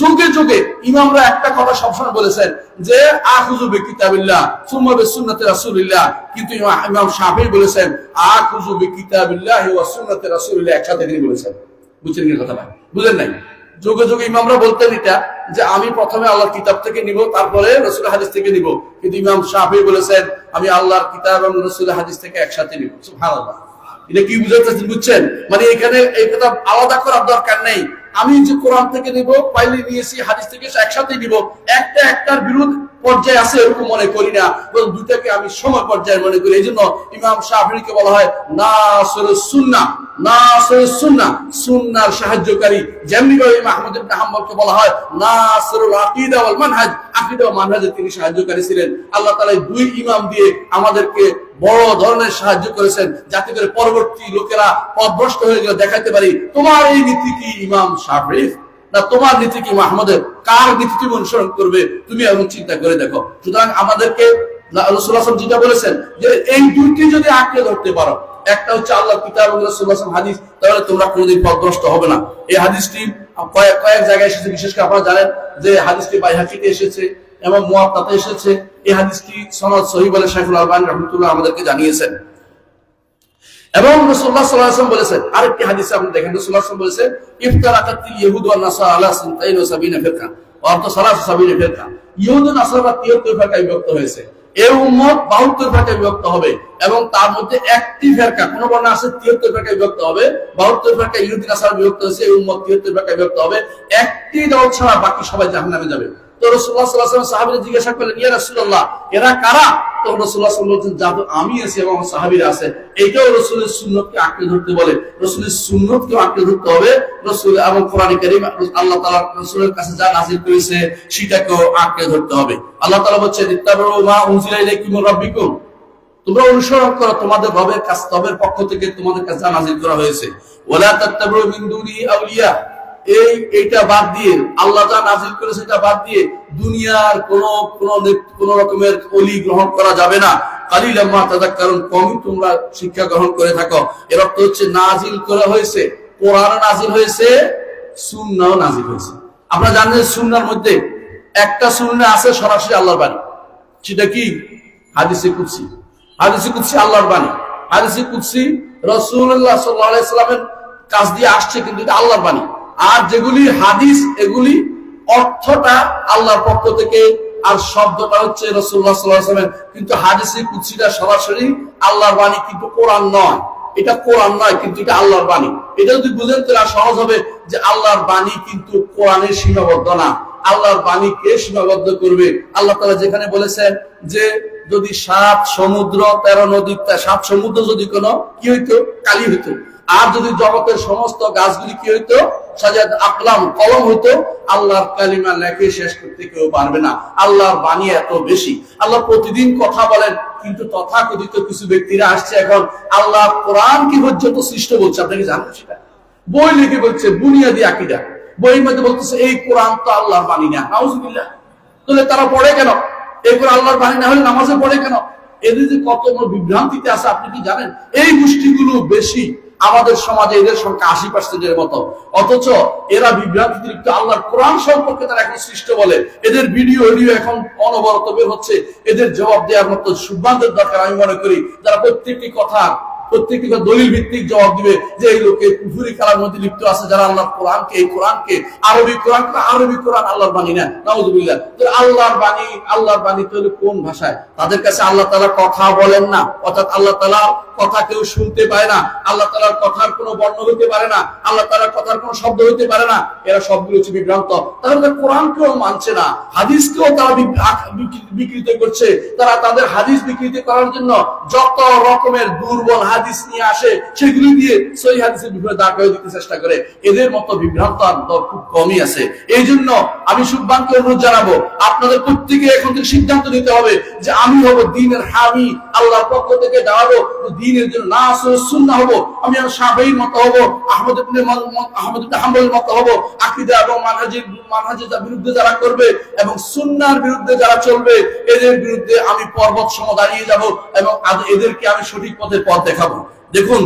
যুগে যুগে ইমামরা একটা কথা সবসময় বলেছেন যে আখুযু বিকিতাবিল্লাহ সুম্মা বিসুন্নতি রাসূলিল্লাহ, কিন্তু ইমাম শাফিঈ বলেছেন আখুযু বিকিতাবিল্লাহ ওয়া সুন্নতি রাসূলিল্লাহ, একসাথে তিনি বলেছেন। বুঝছেন কি কথাটা? বুঝেন নাই? যুগে যুগে ইমামরা বলতেন এটা যে আমি প্রথমে আল্লাহর কিতাব থেকে নিব, তারপরে রাসূলের হাদিস থেকে নিব, কিন্তু ইমাম শাফিঈ বলেছেন আমি আল্লাহর কিতাব এবং রাসূলের হাদিস থেকে একসাথে নিব। সুবহানাল্লাহ। এটা কি বুঝাতে বুঝছেন? মানে এখানে এই কথা আলাদা করার দরকার নেই। আমি যে কোরআন থেকে নিব, পাইলে নিয়েছি, হাদিস থেকে একসাথে নিব, একটা একটার বিরোধ পর্যায়ে আছে এরকম মনে করি না, বরং দুটাকে আমি সময় পর্যায়ে মনে করি। এই জন্য ইমাম শাফিঈকে বলা হয় নাসিরুস সুন্নাহ, নাসিরুস সুন্নাহ, সুন্নাহর সাহায্যকারী। যেমনি ভাবে ইমাম আহমদ ইবনে হাম্বলকে বলা হয় নাসিরুল আকীদা ওয়াল মানহাজ, আকীদা ও মানহাজের তিনি সাহায্যকারী ছিলেন। আল্লাহ তাআলা দুই ইমাম দিয়ে আমাদেরকে বড় ধরনের সাহায্য করেছেন, যাতে করে পরবর্তী লোকেরা পথভ্রষ্ট হয়ে গেলে দেখাতে পারি তোমার এই নীতি কি ইমাম শাফিঈ না তোমার নীতি কি মাহমুদের, কার নীতি তুমি অনুসরণ করবে তুমি এখন চিন্তা করে দেখো। সুতরাং আমাদেরকে রাসূলুল্লাহ সাল্লাল্লাহু আলাইহি ওয়াসাল্লাম যেটা বলেছেন যে এই দুইটি যদি আঁকড়ে ধরতে পারো, একটা হচ্ছে আল্লাহর কিতাব এবং রাসূলুল্লাহ সাল্লাল্লাহু আলাইহি ওয়াসাল্লাম হাদিস, তাহলে তোমরা কোনোদিন পথভ্রষ্ট হবে না। এই হাদিসটি কয়েক জায়গায় এসেছে, বিশেষ করে আপনারা জানেন যে হাদিসটি বাইহাকিতে এসেছে এবং মুওয়াত্তাতে এসেছে। এই হাদিসটি সনদ সহিহ বলে শাইখুল আলবানী রাহমাতুল্লাহ আমাদেরকে জানিয়েছেন। এবং রাসূলুল্লাহ সাল্লাল্লাহু আলাইহি ওয়াসাল্লাম বলেছেন, আরেকটি হাদিসে আপনি দেখেন রাসূলুল্লাহ সাল্লাল্লাহু আলাইহি ওয়াসাল্লাম বলেছেন ইফতারাকাতিল ইয়াহুদ ওয়ান নাসারা আলা 72 ফিরকা অর্থ 73 ফিরকা। ইহুদ ও নাসারা 73 ফিরকায় বিভক্ত হয়েছে। এই উম্মত 72 ফিরকায় বিভক্ত হবে এবং তার মধ্যে একটি ফিরকা, কোন বর্ণনা আছে 73 ফিরকায় বিভক্ত হবে, 72 ফিরকা ইহুদি নাসারা বিভক্ত হয়েছে, এই উম্মত 73 ফিরকায় বিভক্ত হবে। একটি দল ছাড়া বাকি সবাই জাহান্নামে যাবে। তো রাসূলুল্লাহ সাল্লাল্লাহু আলাইহি ওয়াসাল্লাম সাহাবীরা জিজ্ঞাসা করলেন ইয়া রাসূলুল্লাহ এরা কারা? তো রাসূলুল্লাহ সাল্লাল্লাহু আলাইহি ওয়াসাল্লাম বলেন যা আমি আছি এবং আমার সাহাবীরা আছে। এইটাও রাসূলের সুন্নাতকে আঁকড়ে ধরতে বলে, রাসূলের সুন্নাতকে আঁকড়ে ধরতে হবে। রাসূল এবং কোরআন কারীম আল্লাহ তাআলা রাসূলের কাছে যা নাযিল করেছে সেটাকেও আঁকড়ে ধরতে হবে। আল্লাহ তাআলা বলেছেন ইত্তাবিউ মা উনজিলা ইলাইকুম মির রাব্বিকুম, তোমরা অনুসরণ করো তোমাদের রবের কাছ রবের পক্ষ থেকে তোমাদের কাছে যা নাযিল করা হয়েছে। ওয়ালা তাত্তাবিউ মিন দুনি আউলিয়া, এইটা বাদ দিয়ে আল্লাহ যা নাযিল করেছে সেটা বাদ দিয়ে দুনিয়ার কোন রকমের ওলি গ্রহণ করা যাবে না। কালিলাম মা তাযাক্কারুন, কমই তোমরা শিক্ষা গ্রহণ করে থাকো। এর অর্থ হচ্ছে নাযিল করা হয়েছে, কোরআন নাযিল হয়েছে, সুন্নাহও নাযিল হয়েছে। আপনারা জানেন সুন্নাহর মধ্যে একটা সুন্নাহ আছে সরাসরি আল্লাহর বাণী, সেটা কি হাদিসে কুদসি। হাদিসে কুদসি আল্লাহর বাণী, হাদিসে কুদসি রাসূলুল্লাহ সাল্লাল্লাহু আলাইহি ওয়াসাল্লামের কাছ দিয়ে আসছে, কিন্তু এটা আল্লাহর বাণী। আর যেগুলি হাদিস এগুলি অর্থটা আল্লাহর পক্ষ থেকে আর শব্দটা হচ্ছে রাসূলুল্লাহ সাল্লাল্লাহু আলাইহি ওয়াসাল্লাম, কিন্তু হাদিসে কুদসিটা সরাসরি আল্লাহর বাণী, কিন্তু কোরআন নয়। এটা কোরআন নয়, কিন্তু এটা আল্লাহর বাণী। এটা যদি বুঝেন তাহলে সহজ হবে যে আল্লাহর বাণী কিন্তু কোরআনের সীমাবদ্ধ না। আল্লাহর বাণী কে সীমাবদ্ধ করবে? আল্লাহ তাআলা যেখানে বলেছেন যে যদি 7 সমুদ্র 13 নদী 7 সমুদ্র যদি কোনো কি হইতো কালি হইতো, আর যদি জগতের সমস্ত গাছগুলি কি হইতো সাজাত আকলাম কলম হইতো, আল্লাহর কালিমা লেখে শেষ করতে কেউ পারবে না। আল্লাহর বাণী এত বেশি, আল্লাহ প্রতিদিন কথা বলেন, কিন্তু তথাকথিত কিছু ব্যক্তিরা আসছে এখন আল্লাহ কোরআন কি পর্যন্ত সৃষ্ট বলছে। আপনাকে জানেন সেটা বই লিখে বলছে বুনিয়াদি আকীদা, বইয়ের মধ্যে বলতেছে এই কোরআন তো আল্লাহর বাণী না। নাউজুবিল্লাহ। তাহলে তারা পড়ে কেন? এই কোরআন আল্লাহর বাণী না হলে নামাজে পড়ে কেন? এদের যে কত বিভ্রান্তিতে আছে আপনি কি জানেন? এই গোষ্ঠীগুলো বেশি আমাদের সমাজে, এদের সংখ্যা 80%-এর মতো, অথচ এরা বিভ্রান্তিতে লিপ্ত। আল্লাহর কোরআন সম্পর্কে তারা এখন সৃষ্ট বলে, এদের ভিডিও এখন অনবরত বের হচ্ছে। এদের জবাব দেওয়ার মতো সুবহানদের দরকার আমি মনে করি, যারা প্রত্যেকটি কথা প্রত্যেকটি দলিল ভিত্তিক জবাব দিবে যে এই লোকে কুফরি খেলার মধ্যে লিপ্ত আছে, যারা আল্লাহর কোরআনকে, এই কোরআনকে আরবি কোরআন আল্লাহর বাণী না, নাউযুবিল্লাহ। তো আল্লাহর বাণী তো কোন ভাষায়? তাদের কাছে আল্লাহ তাআলা কথা বলেন না, অর্থাৎ আল্লাহ তাআলা কথা কেউ শুনতে পায় না, আল্লাহ তাআলার কথার কোনো বর্ণ হতে পারে না, আল্লাহ তাআলার কথার কোনো শব্দ হতে পারে না। এরা সবগুলো হচ্ছে বিভ্রান্ত। তারা কোরআনকেও মানছে না, হাদিসকেও তারা বিকৃত করছে। তারা তাদের হাদিস বিকৃত করার জন্য যত রকমের দুর্বল হাদিস নিয়ে আসে, সেগুলি দিয়ে সহিহ হাদিসের বিপরীতে দাঁড় করে দিতে চেষ্টা করে। এদের মতো বিভ্রান্ত খুব কমই আছে। এই জন্য আমি সুবহানকে অনুরোধ জানাবো, আপনাদের প্রত্যেকে এখন থেকে সিদ্ধান্ত নিতে হবে যে আমি হব দ্বীনের হামি, আল্লাহর পক্ষ থেকে দাঁড়াবো, দ্বীনের জন্য নাস ও সুন্নাহ হব। আমি শাফিঈর মত হব, আহমদ ইবনে হাম্বলের মত হব। আকীদা এবং মানহাজের বিরুদ্ধে যারা করবে এবং সুন্নাহর বিরুদ্ধে যারা চলবে, এদের বিরুদ্ধে আমি পর্বত সম দাঁড়িয়ে যাব এবং এদেরকে আমি সঠিক পথের পথ দেখাবো। দেখুন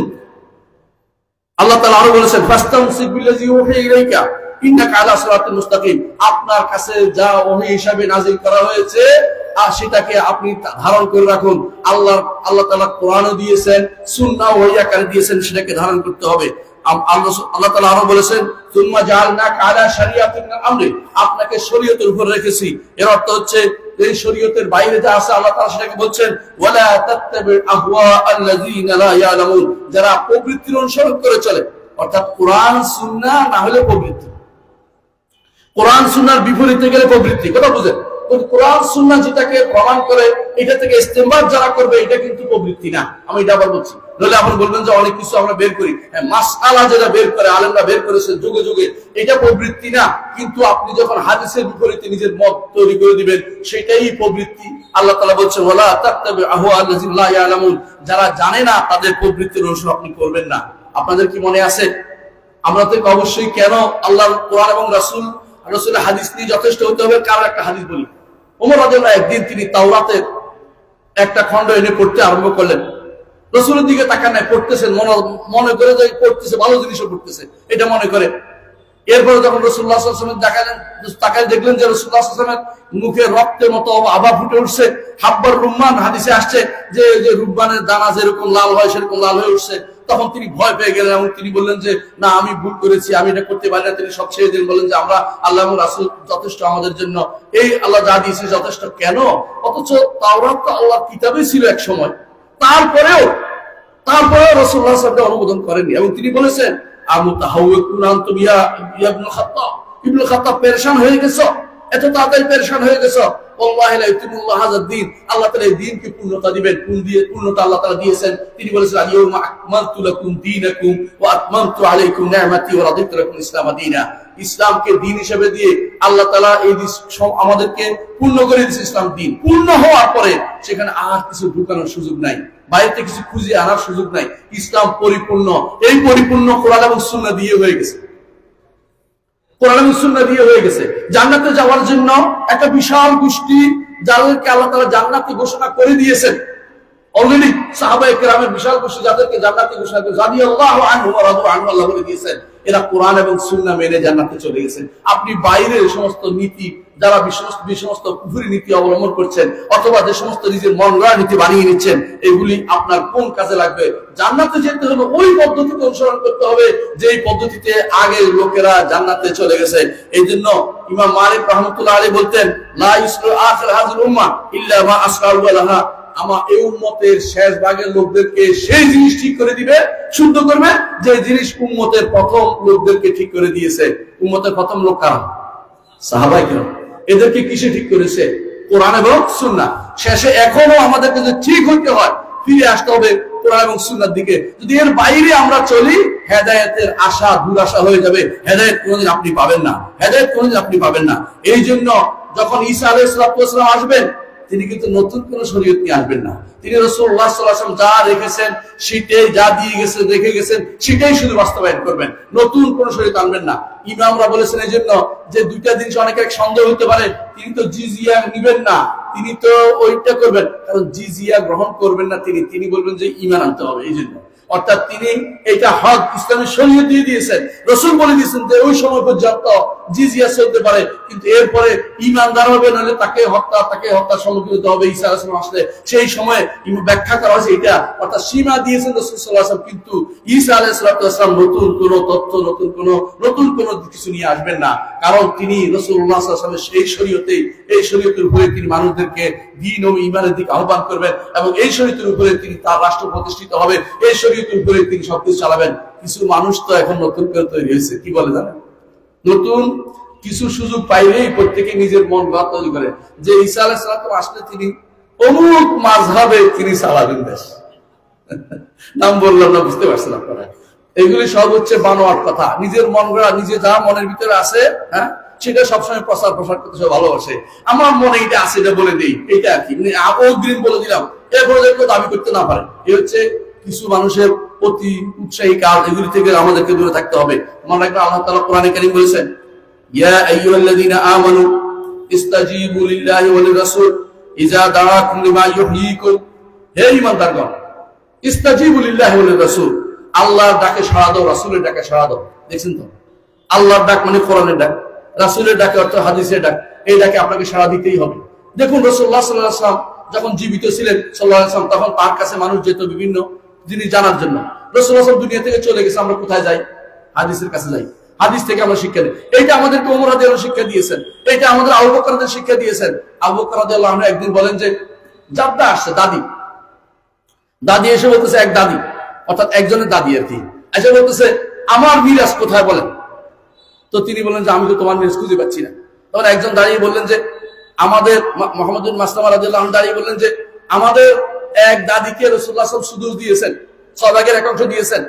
আল্লাহ তাআলা আরো বলেছেন, ফাস্তামসিক বিল্লাযী উহিয়া ইলাইকা ইন্নাকা আলা সিরাতিল মুস্তাকিম। আপনার কাছে যা ওহী হিসাবে নাযিল করা হয়েছে আর সেটাকে আপনি ধারণ করে রাখুন। আল্লাহ তাআলা কোরআনও দিয়েছেন, সুন্নাহ ওহী আকারে দিয়েছেন, সেটাকে ধারণ করতে হবে। আল্লাহ তাআলা আরো বলেছেন, সুম্মা জাআলনাকা আলা শারিআতিন মিনাল আমরি, আপনাকে শরীয়তের উপর রেখেছি। এর অর্থ হচ্ছে এই শরীয়তের বাইরে যা আছে আল্লাহ তাআলা সেটাকে বলছেন, ওয়ালা তাত্তাবি আহওয়া আল্লাযীনা লা ইয়ালামুন, যারা প্রবৃত্তির অনুসরণ করে চলে। অর্থাৎ কোরআন সুন্নাহ না হলে প্রবৃত্তি, কোরআন সুন্নাহর বিপরীতে গেলে প্রবৃত্তি। কথা বুঝেন? কোরআন সুন্নাহ যেটাকে প্রমাণ করে, এটা থেকে ইস্তেমবাদ যারা করবে, এটা কিন্তু প্রবৃত্তি না। আমি এটা আবার বলছি, নইলে আপনি বলবেন যে অনেক কিছু আমরা বের করি, মাসআলা যেটা বের করে আলেমরা বের করেছে যুগে যুগে, এটা প্রবৃত্তি না। কিন্তু আপনি যখন হাদিসের বিপরীতে নিজের মত তৈরি করে দিবেন, সেটাই প্রবৃত্তি। আল্লাহ তাআলা বলছেন, ওয়ালা তাত্তাবি আহওয়া আল্লাযীনা লা ইয়ালামুন, যারা জানে না তাদের প্রবৃত্তির অনুসরণ আপনি করবেন না। আপনাদের কি মনে আছে? আমরা তো অবশ্যই কেন আল্লাহর কোরআন এবং রাসূলের হাদিস নিয়ে যথেষ্ট হতে হবে। কারণ একটা হাদিস বলি, ওমর রাদিয়াল্লাহু একদিন তিনি তাওরাতের একটা খণ্ড এনে পড়তে আরম্ভ করলেন। রাসূলের দিকে তাকান নাই, পড়তেছেন, মনে করে যে পড়তেছে, ভালো জিনিসও পড়তেছে এটা মনে করে। এরপরে যখন রাসূলুল্লাহ সাল্লাল্লাহু আলাইহি ওয়াসাল্লাম তাকায় দেখলেন যে রাসূলুল্লাহ সাল্লাল্লাহু আলাইহি ওয়াসাল্লামের মুখে রক্তের মতো আভা ফুটে উঠছে। হাব্বার রুম্মান হাদিসে আসছে যে রুব্বানের দানা যেরকম লাল হয় সেরকম লাল হয়ে উঠছে। তখন তিনি ভয় পেয়ে গেলেন এবং তিনি বললেন যে না, আমি ভুল করেছি, আমি এটা করতে পারি না। তিনি সব ছেড়ে দিলেন, বললেন যে আমরা আল্লাহ এবং রাসূল যথেষ্ট আমাদের জন্য, এই আল্লাহ যা দিয়েছে যথেষ্ট। কেন? অথচ তাওরাত তো আল্লাহর কিতাবে ছিল এক সময়। তারপরেও রাসূলুল্লাহ সাল্লাল্লাহু আলাইহি ওয়াসাল্লাম অনুমোদন করেননি এবং তিনি বলেছেন, আমুতাহাওয়াকুন আনতুম ইয়া ইবনুল খাত্তাব, ইবনুল খাত্তাব পেরেশান হয়ে গেছো, এত তাড়াতাড়ি পেরেশান হয়ে গেছো। ওয়াল্লাহি লা ইউতিমুল্লাহু হাযাদ দ্বীন, আল্লাহ তাআলা এই দ্বীনকে পূর্ণতা দিবেন। পূর্ণতা আল্লাহ তাআলা দিয়েছেন। তিনি বলেছেন, আল-ইয়াউমা আকমালতু লাকুম দীনাকুম ওয়া আতমামতু আলাইকুম নি'মাতি ওয়া রাদিতু লাকুম ইসলাম দীনা। ইসলামকে দ্বীন হিসেবে দিয়ে আল্লাহ তাআলা এই আমাদেরকে পূর্ণ করে দিয়েছে। ইসলাম দ্বীন পূর্ণ হওয়ার পরে সেখানে আর কিছু ঢুকানোর সুযোগ নাই, বাইরে কিছু খুঁজে আনার সুযোগ নাই। ইসলাম পরিপূর্ণ, এই পরিপূর্ণ কোরআন এবং সুন্নাহ দিয়ে হয়ে গেছে। কোরআন এবং সুন্নাহ দিয়ে হয়ে গেছে। জান্নাতে যাওয়ার জন্য একটা বিশাল গোষ্ঠী, যাদেরকে আল্লাহ তাআলা জান্নাতে ঘোষণা করে দিয়েছেন অলরেডি, সাহাবায়ে কেরামের বিশাল গোষ্ঠী যাদেরকে জান্নাতে ঘোষণা করে রাদিয়াল্লাহু আনহু ওয়া রাদু আনহু আল্লাহ বলে দিয়েছেন, এরা কোরআন এবং সুন্নাহ মেনে জান্নাতে চলে গেছেন। আপনি বাইরের সমস্ত নীতি, যারা সমস্ত কুফরি নীতি অবলম্বন করছেন অথবা যে সমস্ত নিজের মন গড়া নীতি বানিয়ে নিচ্ছেন, এগুলি আপনার কোন কাজে লাগবে? জান্নাতে যেতে হলে ওই পদ্ধতিতে অনুসরণ করতে হবে যেই পদ্ধতিতে আগের লোকেরা জান্নাতে চলে গেছে। এই জন্য ইমাম মালিক রাহমাতুল্লাহ আলাইহি বলতেন, লা ইসলু আখির হাযিল উম্মাহ ইল্লা মা আসরাউ লাহা, আমার এই উম্মতের শেষ ভাগের লোকদেরকে সেই জিনিস ঠিক করে দিবে, শুদ্ধ করবে যে জিনিস উম্মতের প্রথম লোকদেরকে ঠিক করে দিয়েছে। উম্মতের প্রথম লোক কারা? সাহাবায়ে কেরাম। এদেরকে কিসে ঠিক করেছে? কোরআন এবং সুন্নাহ। শেষে এখনো আমাদেরকে যদি ঠিক হইতে হয়, ফিরে আসতে হবে কোরআন এবং সুন্নাহর দিকে। যদি এর বাইরে আমরা চলি, হেদায়েতের আশা দুরাশা হয়ে যাবে। হেদায়েত কোনোদিন আপনি পাবেন না, হেদায়েত কোনোদিন আপনি পাবেন না। এই জন্য যখন ঈসা আলাইহিস সালাম আসবেন, তিনি কিন্তু নতুন কোন শরীয়ত নিয়ে আসবেন না। তিনি রাসূলুল্লাহ সাল্লাল্লাহু আলাইহি ওয়াসাল্লাম যা রেখেছেন, সেটাই যা দিয়ে গেছেন, রেখে গেছেন, সেটাই শুধু বাস্তবায়ন করবেন, নতুন কোন শরীয়ত আনবেন না। ইমামরা বলেছেন এই জন্য যে দুইটা জিনিস অনেকের সন্দেহ হতে পারে, তিনি তো জিজিয়া নেবেন না, তিনি তো ওইটা করবেন, কারণ জিজিয়া গ্রহণ করবেন না। তিনি বলবেন যে ঈমান আনতে হবে। এই জন্য অর্থাৎ তিনি এটা হক ইসলামের শরীয়ত দিয়ে দিয়েছেন। রাসূল বলে দিয়েছেন যে ওই সময় পর্যন্ত জিজিয়া চলতে পারে, কিন্তু এরপরে ইমানদার হবে, নাহলে তাকে হত্যা সম্মুখীন হতে হবে। ঈসা আলাইহিস সালাম আসলে সেই সময় ব্যাখ্যা করা হয়েছে এটা, অর্থাৎ সীমা দিয়েছেন রাসূল সাল্লাল্লাহু আলাইহি ওয়াসাল্লাম, কিন্তু ঈসা আলাইহিস সালাম নতুন কোনো তথ্য, নতুন কোনো কিছু নিয়ে আসবেন না, কারণ তিনি রাসূলুল্লাহ সাল্লাল্লাহু আলাইহি ওয়াসাল্লামের এই শরীয়তের উপরে তিনি মানুষদেরকে দ্বীন ও ঈমানের দিকে আহ্বান করবেন, এবং এই শরীয়তের উপরে তিনি তার রাষ্ট্র প্রতিষ্ঠিত হবে, এই শরীয়তের উপরে তিনি সবকিছু চালাবেন। কিছু মানুষ তো এখন নতুন করে তৈরি হয়েছে, কি বলে জানেন, নতুন কিছু সুযোগ পাইলেই প্রত্যেকে নিজের মন ভাব তৈরি করে যে ঈসা আলাইহিস সালাম আসলে তিনি অমুক মাযহাবে তিনি চালাবেন দেশ। নাম বললাম না, বুঝতে পারছেন আপনারা? এগুলি সব হচ্ছে বানোয়াট কথা, নিজের মন গড়া, নিজে যা মনের ভিতরে আছে, হ্যাঁ, সেটা সবসময় প্রচার করতে সব ভালোবাসে। আমার মনে এটা আছে, এটা বলে দিই, এটা আর কি, মানে অগ্রিম বলে দিলাম, এরপরে কেউ দাবি করতে না পারে। এই হচ্ছে কিছু মানুষের অতি উৎসাহী কাজ, এগুলি থেকে আমাদেরকে দূরে থাকতে হবে। মনে রাখবেন, আল্লাহ তাআলা কোরআনে কারীম বলেছেন, ইয়া আইয়ুহাল্লাযীনা আমানু ইসতাজীবু লিল্লাহি ওয়া লির-রাসূল ইযা দাআকুম লিমা ইউহয়িকুম। হে ঈমানদারগণ, ইসতাজীবু লিল্লাহি ওয়া লির-রাসূল, আল্লাহর ডাকে সাড়া দাও, রাসূলের ডাকে সাড়া দাও। দেখছেন তো, আল্লাহর ডাক মানে কোরআনের ডাক, রাসূলের ডাকে অর্থ হাদিসের ডাক, এই ডাকে আপনাকে সাড়া দিতেই হবে। দেখুন, রাসূলুল্লাহ সাল্লাল্লাহু আলাইহি ওয়াসাল্লাম যখন জীবিত ছিলেন সাল্লাল্লাহু আলাইহি ওয়াসাল্লাম, তখন তার কাছে মানুষ যেত বিভিন্ন জিনিস জানার জন্য। রাসূলুল্লাহ সাল্লাল্লাহু দুনিয়া থেকে চলে গেছে, আমরা কোথায় যাই? হাদিসের কাছে যাই, হাদিস থেকে আমরা শিক্ষা নিই। এইটা আমাদেরকে ওমর রাদিয়াল্লাহু আনহু শিক্ষা দিয়েছেন, এইটা আমাদের আবু বকর রাদিয়াল্লাহু আনহু শিক্ষা দিয়েছেন। আবু বকর রাদিয়াল্লাহু আনহু একদিন বলেন যে জাদ্দা আসছে, দাদি এসে বলতেছে, এক দাদি, অর্থাৎ একজনের দাদি আর কি, এসে বলতেছে আমার মিরাজ কোথায় বলেন। তো তিনি বললেন যে আমি তো তোমার মিরাজ খুঁজে পাচ্ছি না। তখন একজন দাঁড়িয়ে বললেন যে আমাদের মুহাম্মদ বিন মাসলামা রাদিয়াল্লাহু আনহু দাঁড়িয়ে বললেন যে আমাদের এক দাদিকে রাসূলুল্লাহ সাল্লাল্লাহু আলাইহি ওয়াসাল্লাম সুদূর দিয়েছেন, সওয়াগের এক অংশ দিয়েছেন।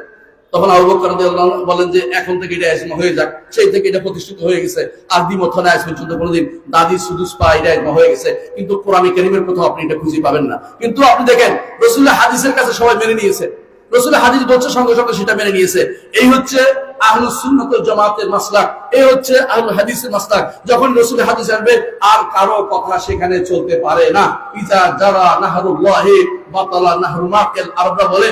তখন আবু বকর রাদিয়াল্লাহু আনহু বলেন যে এখন থেকে এটা ইসমা হয়ে যাক, সেই থেকে এটা প্রতিষ্ঠিত হয়ে গেছে, আর দ্বিমত হয় না আজ পর্যন্ত কোনোদিন দাদি সুদুস পায়, এটা ইসমা হয়ে গেছে। কিন্তু কোরআনে কারীমের কোথাও আপনি এটা খুঁজে পাবেন না। কিন্তু আপনি দেখেন রাসূলের হাদিসের কাছে সবাই মেনে নিয়েছে, রাসূলের হাদিস বলছে সঙ্গে সঙ্গে সেটা মেনে নিয়েছে। এই হচ্ছে আহলুস সুন্নাত ওয়াল জামাতের মাসলাক, এই হচ্ছে আহলুল হাদিসের মাসলাক। যখন রাসূলের হাদিস আসবে আর কারো কথা সেখানে চলতে পারে না। ইজা জারা নাহরুল্লাহি বাতালা নাহরু মাকিল, আরবরা বলে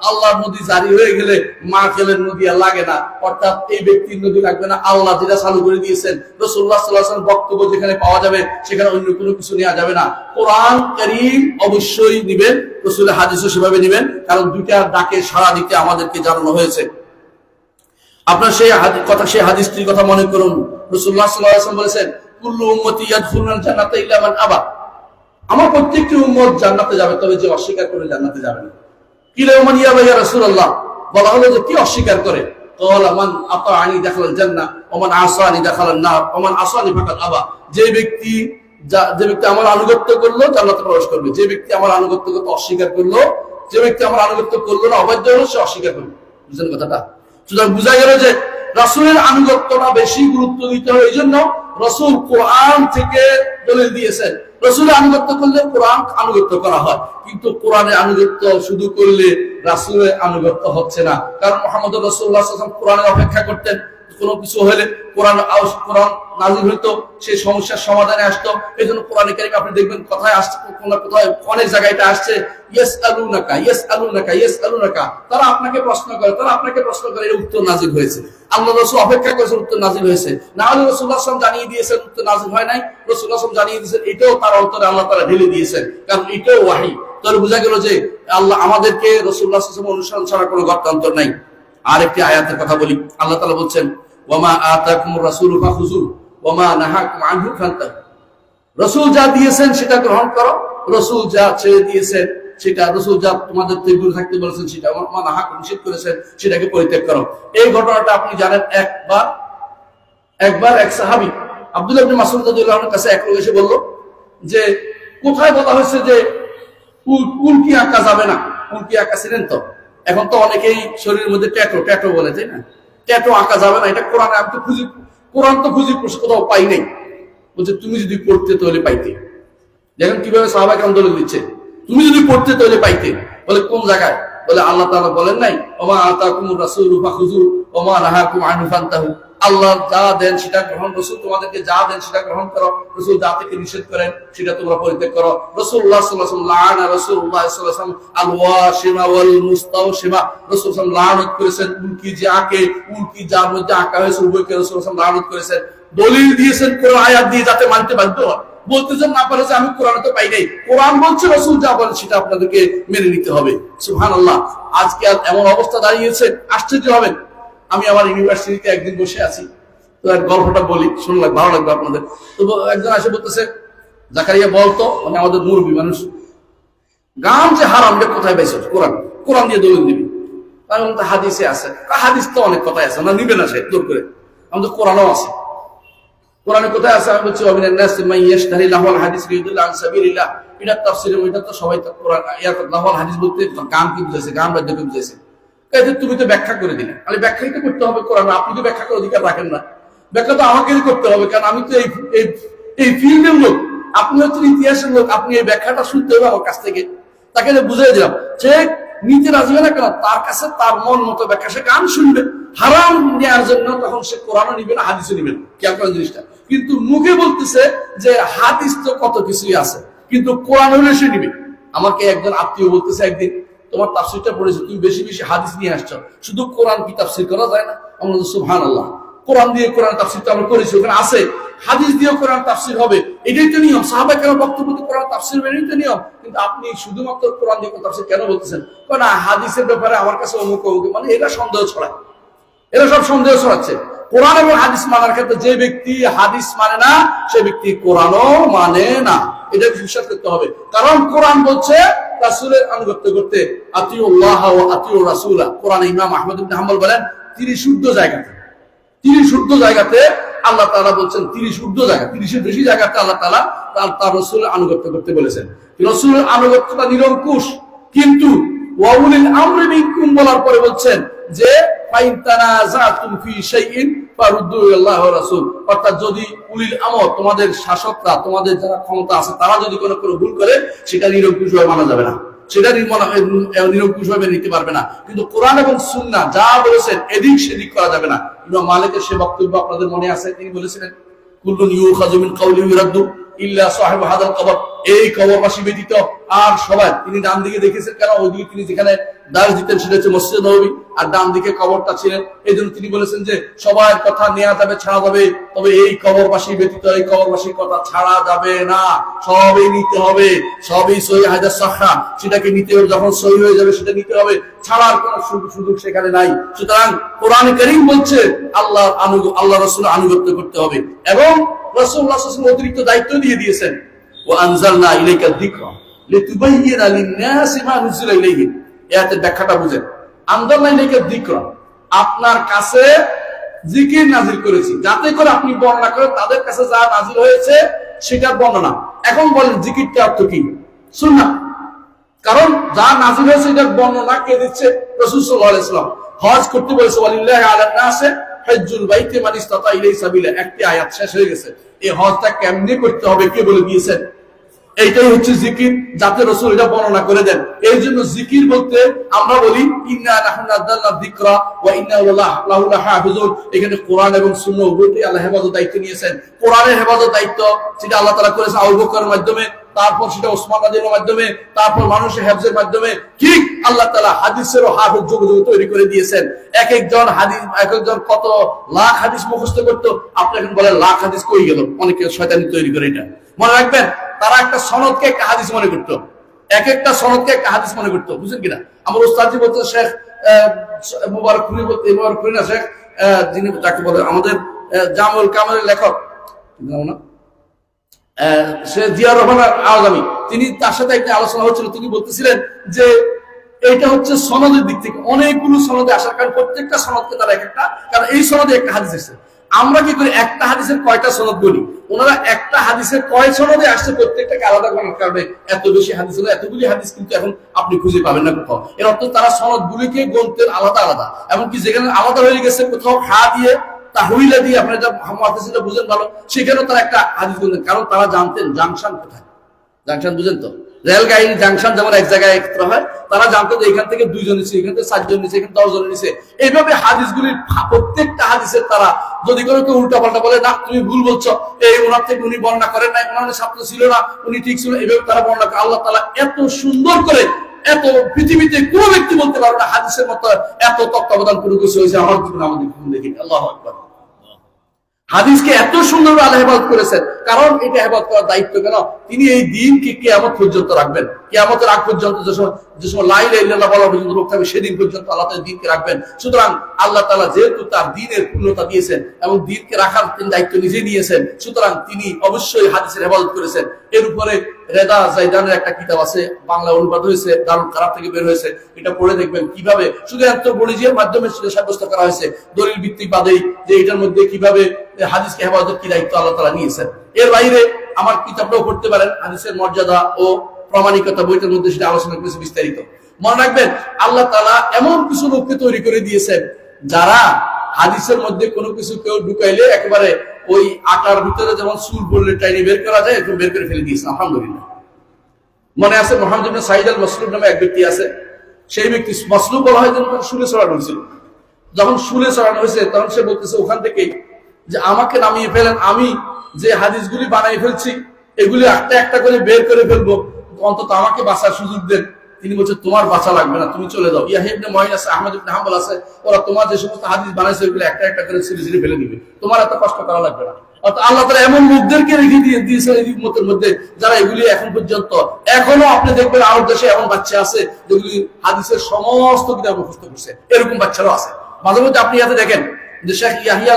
আল্লাহর নদী জারি হয়ে গেলে মাকিলের নদী আর লাগে না, অর্থাৎ এই ব্যক্তির নদী লাগবে না। আল্লাহ যেটা চালু করে দিয়েছেন, রাসূলুল্লাহ সাল্লাল্লাহু আলাইহি ওয়াসাল্লাম বক্তব্য যেখানে পাওয়া যাবে সেখানে অন্য কোনো কিছু নেওয়া যাবে না। কোরআন কারীম অবশ্যই নিবেন, রাসূলের হাদিসও সেভাবে নিবেন, কারণ দুইটা ডাকে সাড়া দিতে আমাদেরকে জানানো হয়েছে। আপনার সেই হাদিসটির কথা মনে করুন, রাসূলুল্লাহ সাল্লাল্লাহু আলাইহি ওয়াসাল্লাম বলেছেন কুল্লু উম্মতি ইয়াদখুলুনাল জান্নাতা ইল্লা মান আবা, আমার প্রত্যেকটি উম্মত জান্নাতে যাবে, তবে যে অস্বীকার করে জান্নাতে যাবে না। কিলা মান ইয়াবা ইয়া রাসূলুল্লাহ, বলা হলো যে কি অস্বীকার করে? ক্বালা মান আতাআনি দাখালাল জান্নাহ ওয়া মান আসানি দাখালান নার ওয়া মান আসানি ফাকাদ আবা, যে ব্যক্তি আমার আনুগত্য করলো জান্নাতে প্রবেশ করবে, যে ব্যক্তি আমার আনুগত্য করতে অস্বীকার করলো, যে ব্যক্তি আমার আনুগত্য করলো না, অবাধ্য হলো, সে অস্বীকার করবে। বুঝলেন কথাটা? সুতরাং বোঝা গেল যে রাসূলের আনুগত্যটা বেশি গুরুত্ব দিতে হয়। এই জন্য রাসূল কোরআন থেকে দলিল দিয়েছেন, রাসূলের আনুগত্য করলে কোরআন আনুগত্য করা হয়, কিন্তু কোরআনের আনুগত্য শুধু করলে রাসূলের আনুগত্য হচ্ছে না। কারণ মুহাম্মদ রাসূলুল্লাহ সাল্লাল্লাহু আলাইহি ওয়াসাল্লাম কোরআনের অপেক্ষা করতেন, কোনো কিছু হলে কোরআন নাযিল হতো, সেই সমস্যার সমাধানে আসতো। এই জন্য কোরআনে কারীম আপনি দেখবেন কোথায় আসছে, কোথায় অনেক জায়গায় এটা আসছে, ইয়াসআলুনাকা, তারা আপনাকে প্রশ্ন করে, এর উত্তর নাযিল হয়েছে। আল্লাহ রাসূল অপেক্ষা করেছেন, উত্তর নাযিল হয়েছে। না হলে রাসূলুল্লাহ সাল্লাল্লাহু আলাইহি ওয়াসাল্লাম জানিয়ে দিয়েছেন উত্তর নাযিল হয় নাই, রাসূলুল্লাহ সাল্লাল্লাহু আলাইহি ওয়াসাল্লাম জানিয়ে দিয়েছেন, এটাও তার অন্তরে আল্লাহ তাআলা ঢেলে দিয়েছেন, কারণ এটাও ওহী। তাহলে বোঝা গেল যে আল্লাহ আমাদেরকে রাসূলুল্লাহ সাল্লাল্লাহু আলাইহি ওয়াসাল্লাম অনুসরণ ছাড়া কোনো গত্যন্তর নাই। আরেকটি আয়াতের কথা বলি, আল্লাহ তাআলা বলছেন ওয়ামা আতাকুমুর রাসূলু ফাখুযুহু ওয়ামা নাহাকুম আনহু ফান্তাহু, রাসূল যা দিয়েছেন সেটা গ্রহণ করো, রাসূল যা ছেড়ে দিয়েছেন সেটা, রাসূল যা তোমাদের থেকে দূরে থাকতে বলেছেন সেটা, ওয়ামা নাহাকুম নিষেধ করেছেন সেটাকে পরিত্যাগ করো। এই ঘটনাটা আপনি জানেন, একবার এক সাহাবী আব্দুল্লাহ ইবনে মাসউদ রাদিয়াল্লাহু আনহুর কাছে এক লোক এসে বলল যে কোথায় বলা হয়েছে যে উল্কি আঁকা যাবে না? উল্কি আঁকা ছিলেন তো, এখন তো অনেকেই শরীরের মধ্যে ট্যাটু বলে, তাই না? ট্যাটু আঁকা যাবে না, এটা কোরআনে আমি তো কোরআন তো খুঁজি কোথাও পাই নাই। বলছে তুমি যদি পড়তে তাহলে পাইতে। দেখেন কিভাবে সাহাবায়ে কেরাম দলিল দিচ্ছে, তুমি যদি পড়তে তাহলে পাইতে। বলে কোন জায়গায়? বলে আল্লাহ তাআলা বলেন নাই ওমা আতাকুমুর রাসূলু ফাখুযু ওমা নাহাকুম আনহু ফান্তাহু। আল্লাহ যা দেন সেটা গ্রহণ, রাসূল তোমাদেরকে যা দেন সেটা গ্রহণ করো, রাসূল যা থেকে নিষেধ করেন সেটা তোমরা পরিত্যাগ করো। রাসূলুল্লাহ সাল্লাল্লাহু আলাইহি ওয়াসাল্লাম লাআনা রাসূলুল্লাহ সাল্লাল্লাহু আলাইহি ওয়াসাল্লাম আল ওয়াশিমা ওয়াল মুস্তাওশিমা। রাসূল সাল্লাল্লাহু আলাইহি ওয়াসাল্লাম লানত করেছেন উল্কি যে আঁকে, উল্কি যার মধ্যে আঁকা হয়েছে উভয়কে রাসূল সাল্লাল্লাহু আলাইহি ওয়াসাল্লাম লানত করেছেন। দলিল দিয়েছেন কোন আয়াত দিয়ে যাতে মানতে বাধ্য হয়। বলতেছেন না পারে যে আমি কোরআনে তো পাই নাই, কোরআন বলছে রাসূল যা বলেন সেটা আপনাদেরকে মেনে নিতে হবে। সুবহানাল্লাহ। আজকে এমন অবস্থা দাঁড়িয়েছে, আশ্চর্য হবেন। আমি আমার ইউনিভার্সিটিতে একদিন বসে আছি, তো এক গল্পটা বলি, শুনলাম ভালো লাগবে আপনাদের। তো একজন এসে বলতেছে, জাকারিয়া বলতো, মানে আমাদের মুরব্বী মানুষ, গান যে হারাম যে কোথায় পাইছো? কোরআন, কোরআন দিয়ে দলিল দিবি। আমি বলতে হাদিসে আছে। হাদিস তো অনেক কথাই আছে, না নিবে না সে জোর করে, আমাদের কোরআনও আছে। কোরআনে কোথায় আছে? আমি বলছি অমিনান নাস মান ইয়াশতারি লাহুল হাদিস লিয়ুদিল্লা আন সাবিলিল্লাহ। এটা তাফসীরে, এটা তো সবাই তো কোরআন ইয়াত লাহুল হাদিস বলতে গান কি বুঝাইছে, গান বাদ্য কি বুঝাইছে? কাজে তুমি তো ব্যাখ্যা করে দিলে, আমি ব্যাখ্যাই তো করতে হবে কোরআন, আপনি তো ব্যাখ্যা করার অধিকার রাখেন না। ব্যাখ্যা তো আমাকেই করতে হবে, কারণ আমি তো এই ফিল্ডের লোক, আপনি হচ্ছেন ইতিহাসের লোক, আপনি এই ব্যাখ্যাটা শুনতে হবে আমার কাছ থেকে। তাকে বুঝাই দিলাম, সে নিতে রাজি হয় না কেন, তার কাছে তার মন মতো ব্যাখ্যা, সে গান শুনবে হারাম নেওয়ার জন্য, তখন সে কোরআনও নিবে না, হাদিসও নিবে না। খেয়াল করেন জিনিসটা। কিন্তু মুখে বলতেছে যে হাদিস তো কত কিছুই আছে, কিন্তু কোরআন হলে সে নিবে। আমাকে একজন আত্মীয় বলতেছে একদিন, তোমার তাফসীরটা পড়েছো, তুমি বেশি বেশি হাদিস নিয়ে আসছো, শুধু কোরআন কি তাফসীর করা যায় না? আমরা বলছি সুবহানাল্লাহ, কোরআন দিয়ে কোরআন তাফসীর তো আমরা করেছি, ওখানে আছে। হাদিস দিয়ে কোরআন তাফসীর হবে, এটাই তো নিয়ম। সাহাবা কেন বক্তব্য দিয়ে কোরআন তাফসীর হবে, এটাই তো নিয়ম। কিন্তু আপনি শুধুমাত্র কোরআন দিয়ে তাফসীর কেন বলতেছেন? না, হাদিসের ব্যাপারে আমার কাছে অমুক অমুক, মানে এটা সন্দেহ ছড়ায়, এরা সব সন্দেহ ছড়াচ্ছে। কোরআন এবং হাদিস মানার ক্ষেত্রে যে ব্যক্তি হাদিস মানে না, সে ব্যক্তি কোরআনও মানে না, এটা বিশ্বাস করতে হবে। কারণ কোরআন বলছে রাসূলের আনুগত্য করতে, আতিউল্লাহ ওয়া আতিউর রাসূলা। কোরআনে ইমাম আহমদ ইবনে হাম্বল বলেন 30 শুদ্ধ জায়গাতে আল্লাহ তাআলা বলছেন, 30 শুদ্ধ জায়গা, 30 এর বেশি জায়গাতে আল্লাহ তাআলা তার রাসূলের আনুগত্য করতে বলেছেন। রাসূলের আনুগত্যটা নিরঙ্কুশ, কিন্তু ওয়া উলিল আমরি মিনকুম বলার পরে বলছেন যে ফাইন তানাযাতুম ফি শাইইন ফারুদ্দু ইলাল্লাহি ওয়া রাসূল। অর্থাৎ যদি উলিল আমর, তোমাদের শাসকরা, তোমাদের যারা ক্ষমতা আছে, তারা যদি কোনো ভুল করে, সেটা নিরঙ্কুশভাবে মানা যাবে না, সেটা নিরঙ্কুশভাবে নিতে পারবে না। কিন্তু কোরআন এবং সুন্নাহ যা বলেছেন এদিক সেদিক করা যাবে না। ইমাম মালিকের সে বক্তব্য আপনাদের মনে আছে, তিনি বলেছিলেন কুল্লুন ইউখাযু মিন কাওলিহি ইউরাদ্দু ইল্লা সাহিব হাদাল কবর। এই কবরবাসী ব্যতীত আর সবাই। তিনি ডান দিকে দেখেছেন কেন? ওইদিকে তিনি যেখানে দাঁড় দিতেন সেটা হচ্ছে মসজিদ নববী, আর ডান দিকে কবরটা ছিলেন। এই জন্য তিনি বলেছেন যে সবার কথা নেওয়া যাবে, ছাড়া যাবে, তবে এই কবরবাসী ব্যতীত এই কবরবাসীর কথা ছাড়া যাবে না, সবই নিতে হবে। সবই সহিহ হাদিস সাহহা, সেটাকে নিতে হবে, যখন সহিহ হয়ে যাবে সেটা নিতে হবে, ছাড়ার কোনো সুযোগ সেখানে নাই। সুতরাং কোরআন কারীম বলছে আল্লাহ রাসূলের আনুগত্য করতে হবে, এবং রাসূলুল্লাহ সাল্লাল্লাহু আলাইহি ওয়াসাল্লাম অতিরিক্ত দায়িত্ব দিয়ে দিয়েছেন, ওয়া আনজালনা ইলাইকা যিকরা লিতুবাইয়িনা লিন-নাসি মা নুজিলা ইলাইহিম। এর ব্যাখ্যাটা বুঝেন। আনজালনা ইলাইকা যিকরা, আপনার কাছে জিকির নাযিল করেছি, যাতে করে আপনি বর্ণনা করেন তাদের কাছে যা নাযিল হয়েছে সেটার বর্ণনা। এখন বলেন জিকিরটা অর্থ কি? সুন্নাহ। কারণ যা নাযিল হয়েছে এটার বর্ণনা কে দিচ্ছে? রাসূল সাল্লাল্লাহু আলাইহি ওয়াসাল্লাম। হজ করতে বলেছে, ওয়ালিল্লাহি আলান নাসি হজ্জুল বাইতি মান ইসতাতা ইলাইহি সাবিলা। একটি আয়াত শেষ হয়ে গেছে। এই হজটা কেমনে করতে হবে কে বলে দিয়েছেন? এইটাই হচ্ছে জিকির, যাতে রাসূল এটা বর্ণনা করে দেন। এই জন্য জিকির বলতে আমরা বলি ইন্না নাহনু নাযালনা যিকরা ওয়া ইন্না লাহু লাহাফিজুন। এখানে কোরআন এবং সুন্নাহ উভয়ই আল্লাহ হেফাজত দায়িত্ব নিয়েছেন। কোরআনের হেফাজত দায়িত্ব সেটা আল্লাহ তাআলা করেছেন আবু বকরের মাধ্যমে, তারপর সেটা ওসমান রাদিয়াল্লাহু মাধ্যমে, তারপর মানুষের হেফজের মাধ্যমে। ঠিক আল্লাহ তাআলা হাদিসেরও হাফেজ যুগ তৈরি করে দিয়েছেন। এক একজন কত লাখ হাদিস মুখস্থ করতো, আপনি এখন বলেন লাখ হাদিস কই গেল? অনেকে শয়তানি তৈরি করে। এটা মনে রাখবেন, তারা একটা সনদকে একটা হাদিস মনে করতো, এক একটা সনদকে একটা হাদিস মনে করতো। বুঝছেন কিনা? আমার ওস্তাদজি বলতে শেখ মুবারকপুরি, বলতে মুবারকপুরি না, শেখ যিনি যাকে বলে আমাদের জামুল কামালের লেখক, না সে জিয়াউর রহমান আজমি, তিনি, তার সাথে একটা আলোচনা হচ্ছিল, তিনি বলতেছিলেন যে এইটা হচ্ছে সনদের দিক থেকে অনেকগুলো সনদে আসার কারণ, প্রত্যেকটা সনদকে তারা এক একটা, কারণ এই সনদে একটা হাদিস এসেছে। আমরা কি করি? একটা হাদিসের কয়টা সনদ বলি, ওনারা একটা হাদিসের কয় সনদে আসছে প্রত্যেকটাকে আলাদা করার কারণে এত বেশি হাদিস হলো। এতগুলি হাদিস কিন্তু এখন আপনি খুঁজে পাবেন না কোথাও। এর অর্থ তারা সনদগুলিকে গন্তের আলাদা আলাদা, এমনকি যেখানে আলাদা হয়ে গেছে কোথাও হা দিয়ে তাহউইলা দিয়ে, আপনারা যা মুহাদ্দিসিনরা বুঝেন ভালো, সেখানেও তারা একটা হাদিস বললেন, কারণ তারা জানতেন জাংশন কোথায়। জাংশন বুঝেন তো? রেলগাড়ির জাংশন যেমন এক জায়গায় একত্র হয়, তারা জানতো যে এখান থেকে 2 জন নিচ্ছে, এখান থেকে 4 জন নিচ্ছে, এখানে 10 জন নিচ্ছে। এইভাবে হাদিসগুলির প্রত্যেকটা হাদিসের তারা যদি কোনো কেউ উল্টা পাল্টা বলে, না তুমি ভুল বলছো, এই ওনার থেকে উনি বর্ণনা করেন না, ওনার ছাত্র ছিল না, উনি ঠিক ছিল, এইভাবে তারা বর্ণনা করে। আল্লাহ তাআলা এত সুন্দর করে, এত পৃথিবীতে কোনো ব্যক্তি বলতে পারবে না হাদিসের মতো এত তত্ত্বাবধান কোনো কিছু হয়েছে আমার জীবনে, আমাদের জীবন দেখি। আল্লাহু আকবার। হাদিসকে এত সুন্দর আল্লাহ হেফাজত করেছেন, কারণ এটা হেফাজত করার দায়িত্ব কেন, তিনি এই দিনকে কিয়ামত পর্যন্ত রাখবেন। কিয়ামতের আগ পর্যন্ত যে সময় লা ইলাহা ইল্লাল্লাহ বলা পর্যন্ত লোক থাকবে, সেদিন পর্যন্ত আল্লাহ তাআলা দিনকে রাখবেন। সুতরাং আল্লাহ তাআলা যেহেতু তার দিনের পূর্ণতা দিয়েছেন এবং দিনকে রাখার তিনি দায়িত্ব নিজে নিয়েছেন, সুতরাং তিনি অবশ্যই হাদিসের হেফাজত করেছেন। এর উপরে রেদা জাইদানের একটা কিতাব আছে, বাংলা অনুবাদ হয়েছে, দারুল কারাম থেকে বের হয়েছে, এটা পড়ে দেখবেন কিভাবে শুধু অ্যানথ্রোপোলজির মাধ্যমে সাব্যস্ত করা হয়েছে, দলিল ভিত্তিক বাদেই, যে এটার মধ্যে কিভাবে হাদিসকে হেফাজতের কি দায়িত্ব আল্লাহ তাআলা নিয়েছেন। এর বাইরে আমার কিতাবটাও পড়তে পারেন, হাদিসের মর্যাদা ও প্রামাণিকতা বইটার মধ্যে সেটা আলোচনা করেছে বিস্তারিত। মনে রাখবেন, আল্লাহ তাআলা এমন কিছু লোককে তৈরি করে দিয়েছেন যারা হাদিসের মধ্যে কোনো কিছু কেউ ঢুকাইলে একেবারে ওই আটার ভিতরে যেমন চুল পড়লে টাইনি বের করা যায়, এরকম বের করে ফেলে দিয়েছেন। আলহামদুলিল্লাহ। মনে আছে মুহাম্মদ ইবনে সাঈদ আল মাসলুব নামে এক ব্যক্তি আছে, সেই ব্যক্তি মাসলুব বলা হয় যেন শুলে চড়ানো হয়েছিল। যখন শুলে চড়ানো হয়েছে তখন সে বলতেছে ওখান থেকেই যে আমাকে নামিয়ে ফেলেন, আমি যে হাদিসগুলি বানাই ফেলছি এগুলি একটা একটা করে বের করে ফেলবো, অন্তত আমাকে বাঁচার সুযোগ দেন। তিনি বলছেন তোমার বাঁচা লাগবে না, তুমি চলে যাও। ইয়াহইয়া ইবনে মাঈন আছে, আহমদ ইবনে হাম্বল আছে, ওরা তোমার যে সমস্ত হাদিস বানাইছে ওগুলো একটা একটা করে ছিঁড়ে ছিঁড়ে ফেলে দিবে, তোমার এত কষ্ট করা লাগবে না। অর্থাৎ আল্লাহ তাআলা এমন লোকদেরকে রেখে দিয়েছে এই উম্মতের মধ্যে যারা এগুলি এখন পর্যন্ত, এখনো আপনি দেখবেন আরব দেশে এমন বাচ্চা আছে যেগুলি হাদিসের সমস্ত কিতাব মুখস্থ করছে, এরকম বাচ্চারাও আছে। মাঝে মধ্যে আপনি ইয়াতে দেখেন যে শেখ ইয়াহিয়া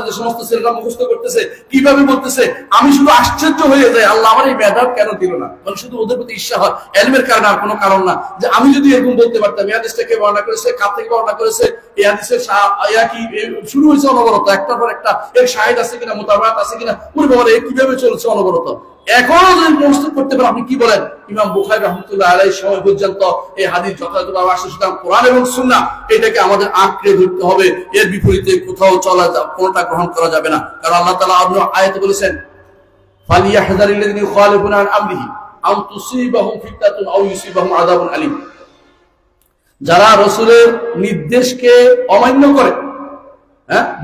যে সমস্ত ছেলেরা মুখস্থ করতেছে, কিভাবে বলতেছে, আমি শুধু আশ্চর্য হয়ে যাই, আল্লাহ আমার এই মেধাব কেন দিল না। মানে শুধু ওদের প্রতি ঈর্ষা হয়, এলমের কারণে, আর কোনো কারণ না, যে আমি যদি এরকম বলতে পারতাম। এই হাদিসটাকে বর্ণনা করেছে, কার থেকে বর্ণনা করেছে, এই হাদিসের শুরু হয়েছে অনবরত, একটার পর একটা, এর শাহিদ আছে কিনা, মুতাবারাত আছে কিনা, পুরো ব্যাপারে কিভাবে চলছে অনবরত। এখনো যদি প্রস্তুত করতে পারেন, আপনি কি বলেন? ইমাম বুখারী রাহমাতুল্লাহ আলাইহির সময় পর্যন্ত এই হাদিস যথাযথভাবে আসছে। সুতরাং কোরআন এবং সুন্নাহ এটাকে আমাদের আঁকড়ে ধরতে হবে, এর বিপরীতে কোথাও চলা কোনটা গ্রহণ করা যাবে না। কারণ আল্লাহ তাআলা অন্য আয়াতে বলেছেন, ফালিয়াহযারিল্লাযিনা ইউখালিফুনা আন আমরিহি আন তুসিবাহুম ফিতনাতুন আও ইউসিবাহুম আযাবুন আলীম। যারা রাসূলের নির্দেশকে অমান্য করে,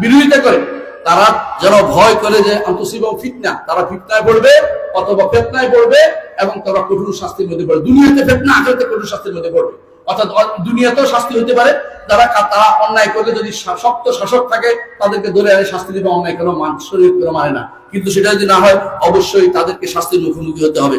বিরোধিতা করে, তারা যেন ভয় করে যে আনতুসিবাহুম ফিতনা, তারা ফিতনায় পড়বে অথবা ফিতনায় পড়বে এবং তারা কঠোর শাস্তির মধ্যে পড়বে। দুনিয়াতে ফিতনা, আখিরাতে কঠোর শাস্তির মধ্যে পড়বে। অর্থাৎ দুনিয়াতেও শাস্তি হতে পারে, তারা অন্যায় করলে যদি শক্ত শাসক থাকে তাদেরকে ধরে আনে শাস্তি দিবে, অন্যায় কোনো শরীর করে মানে না। কিন্তু সেটা যদি না হয় অবশ্যই তাদেরকে শাস্তির মুখোমুখি হতে হবে।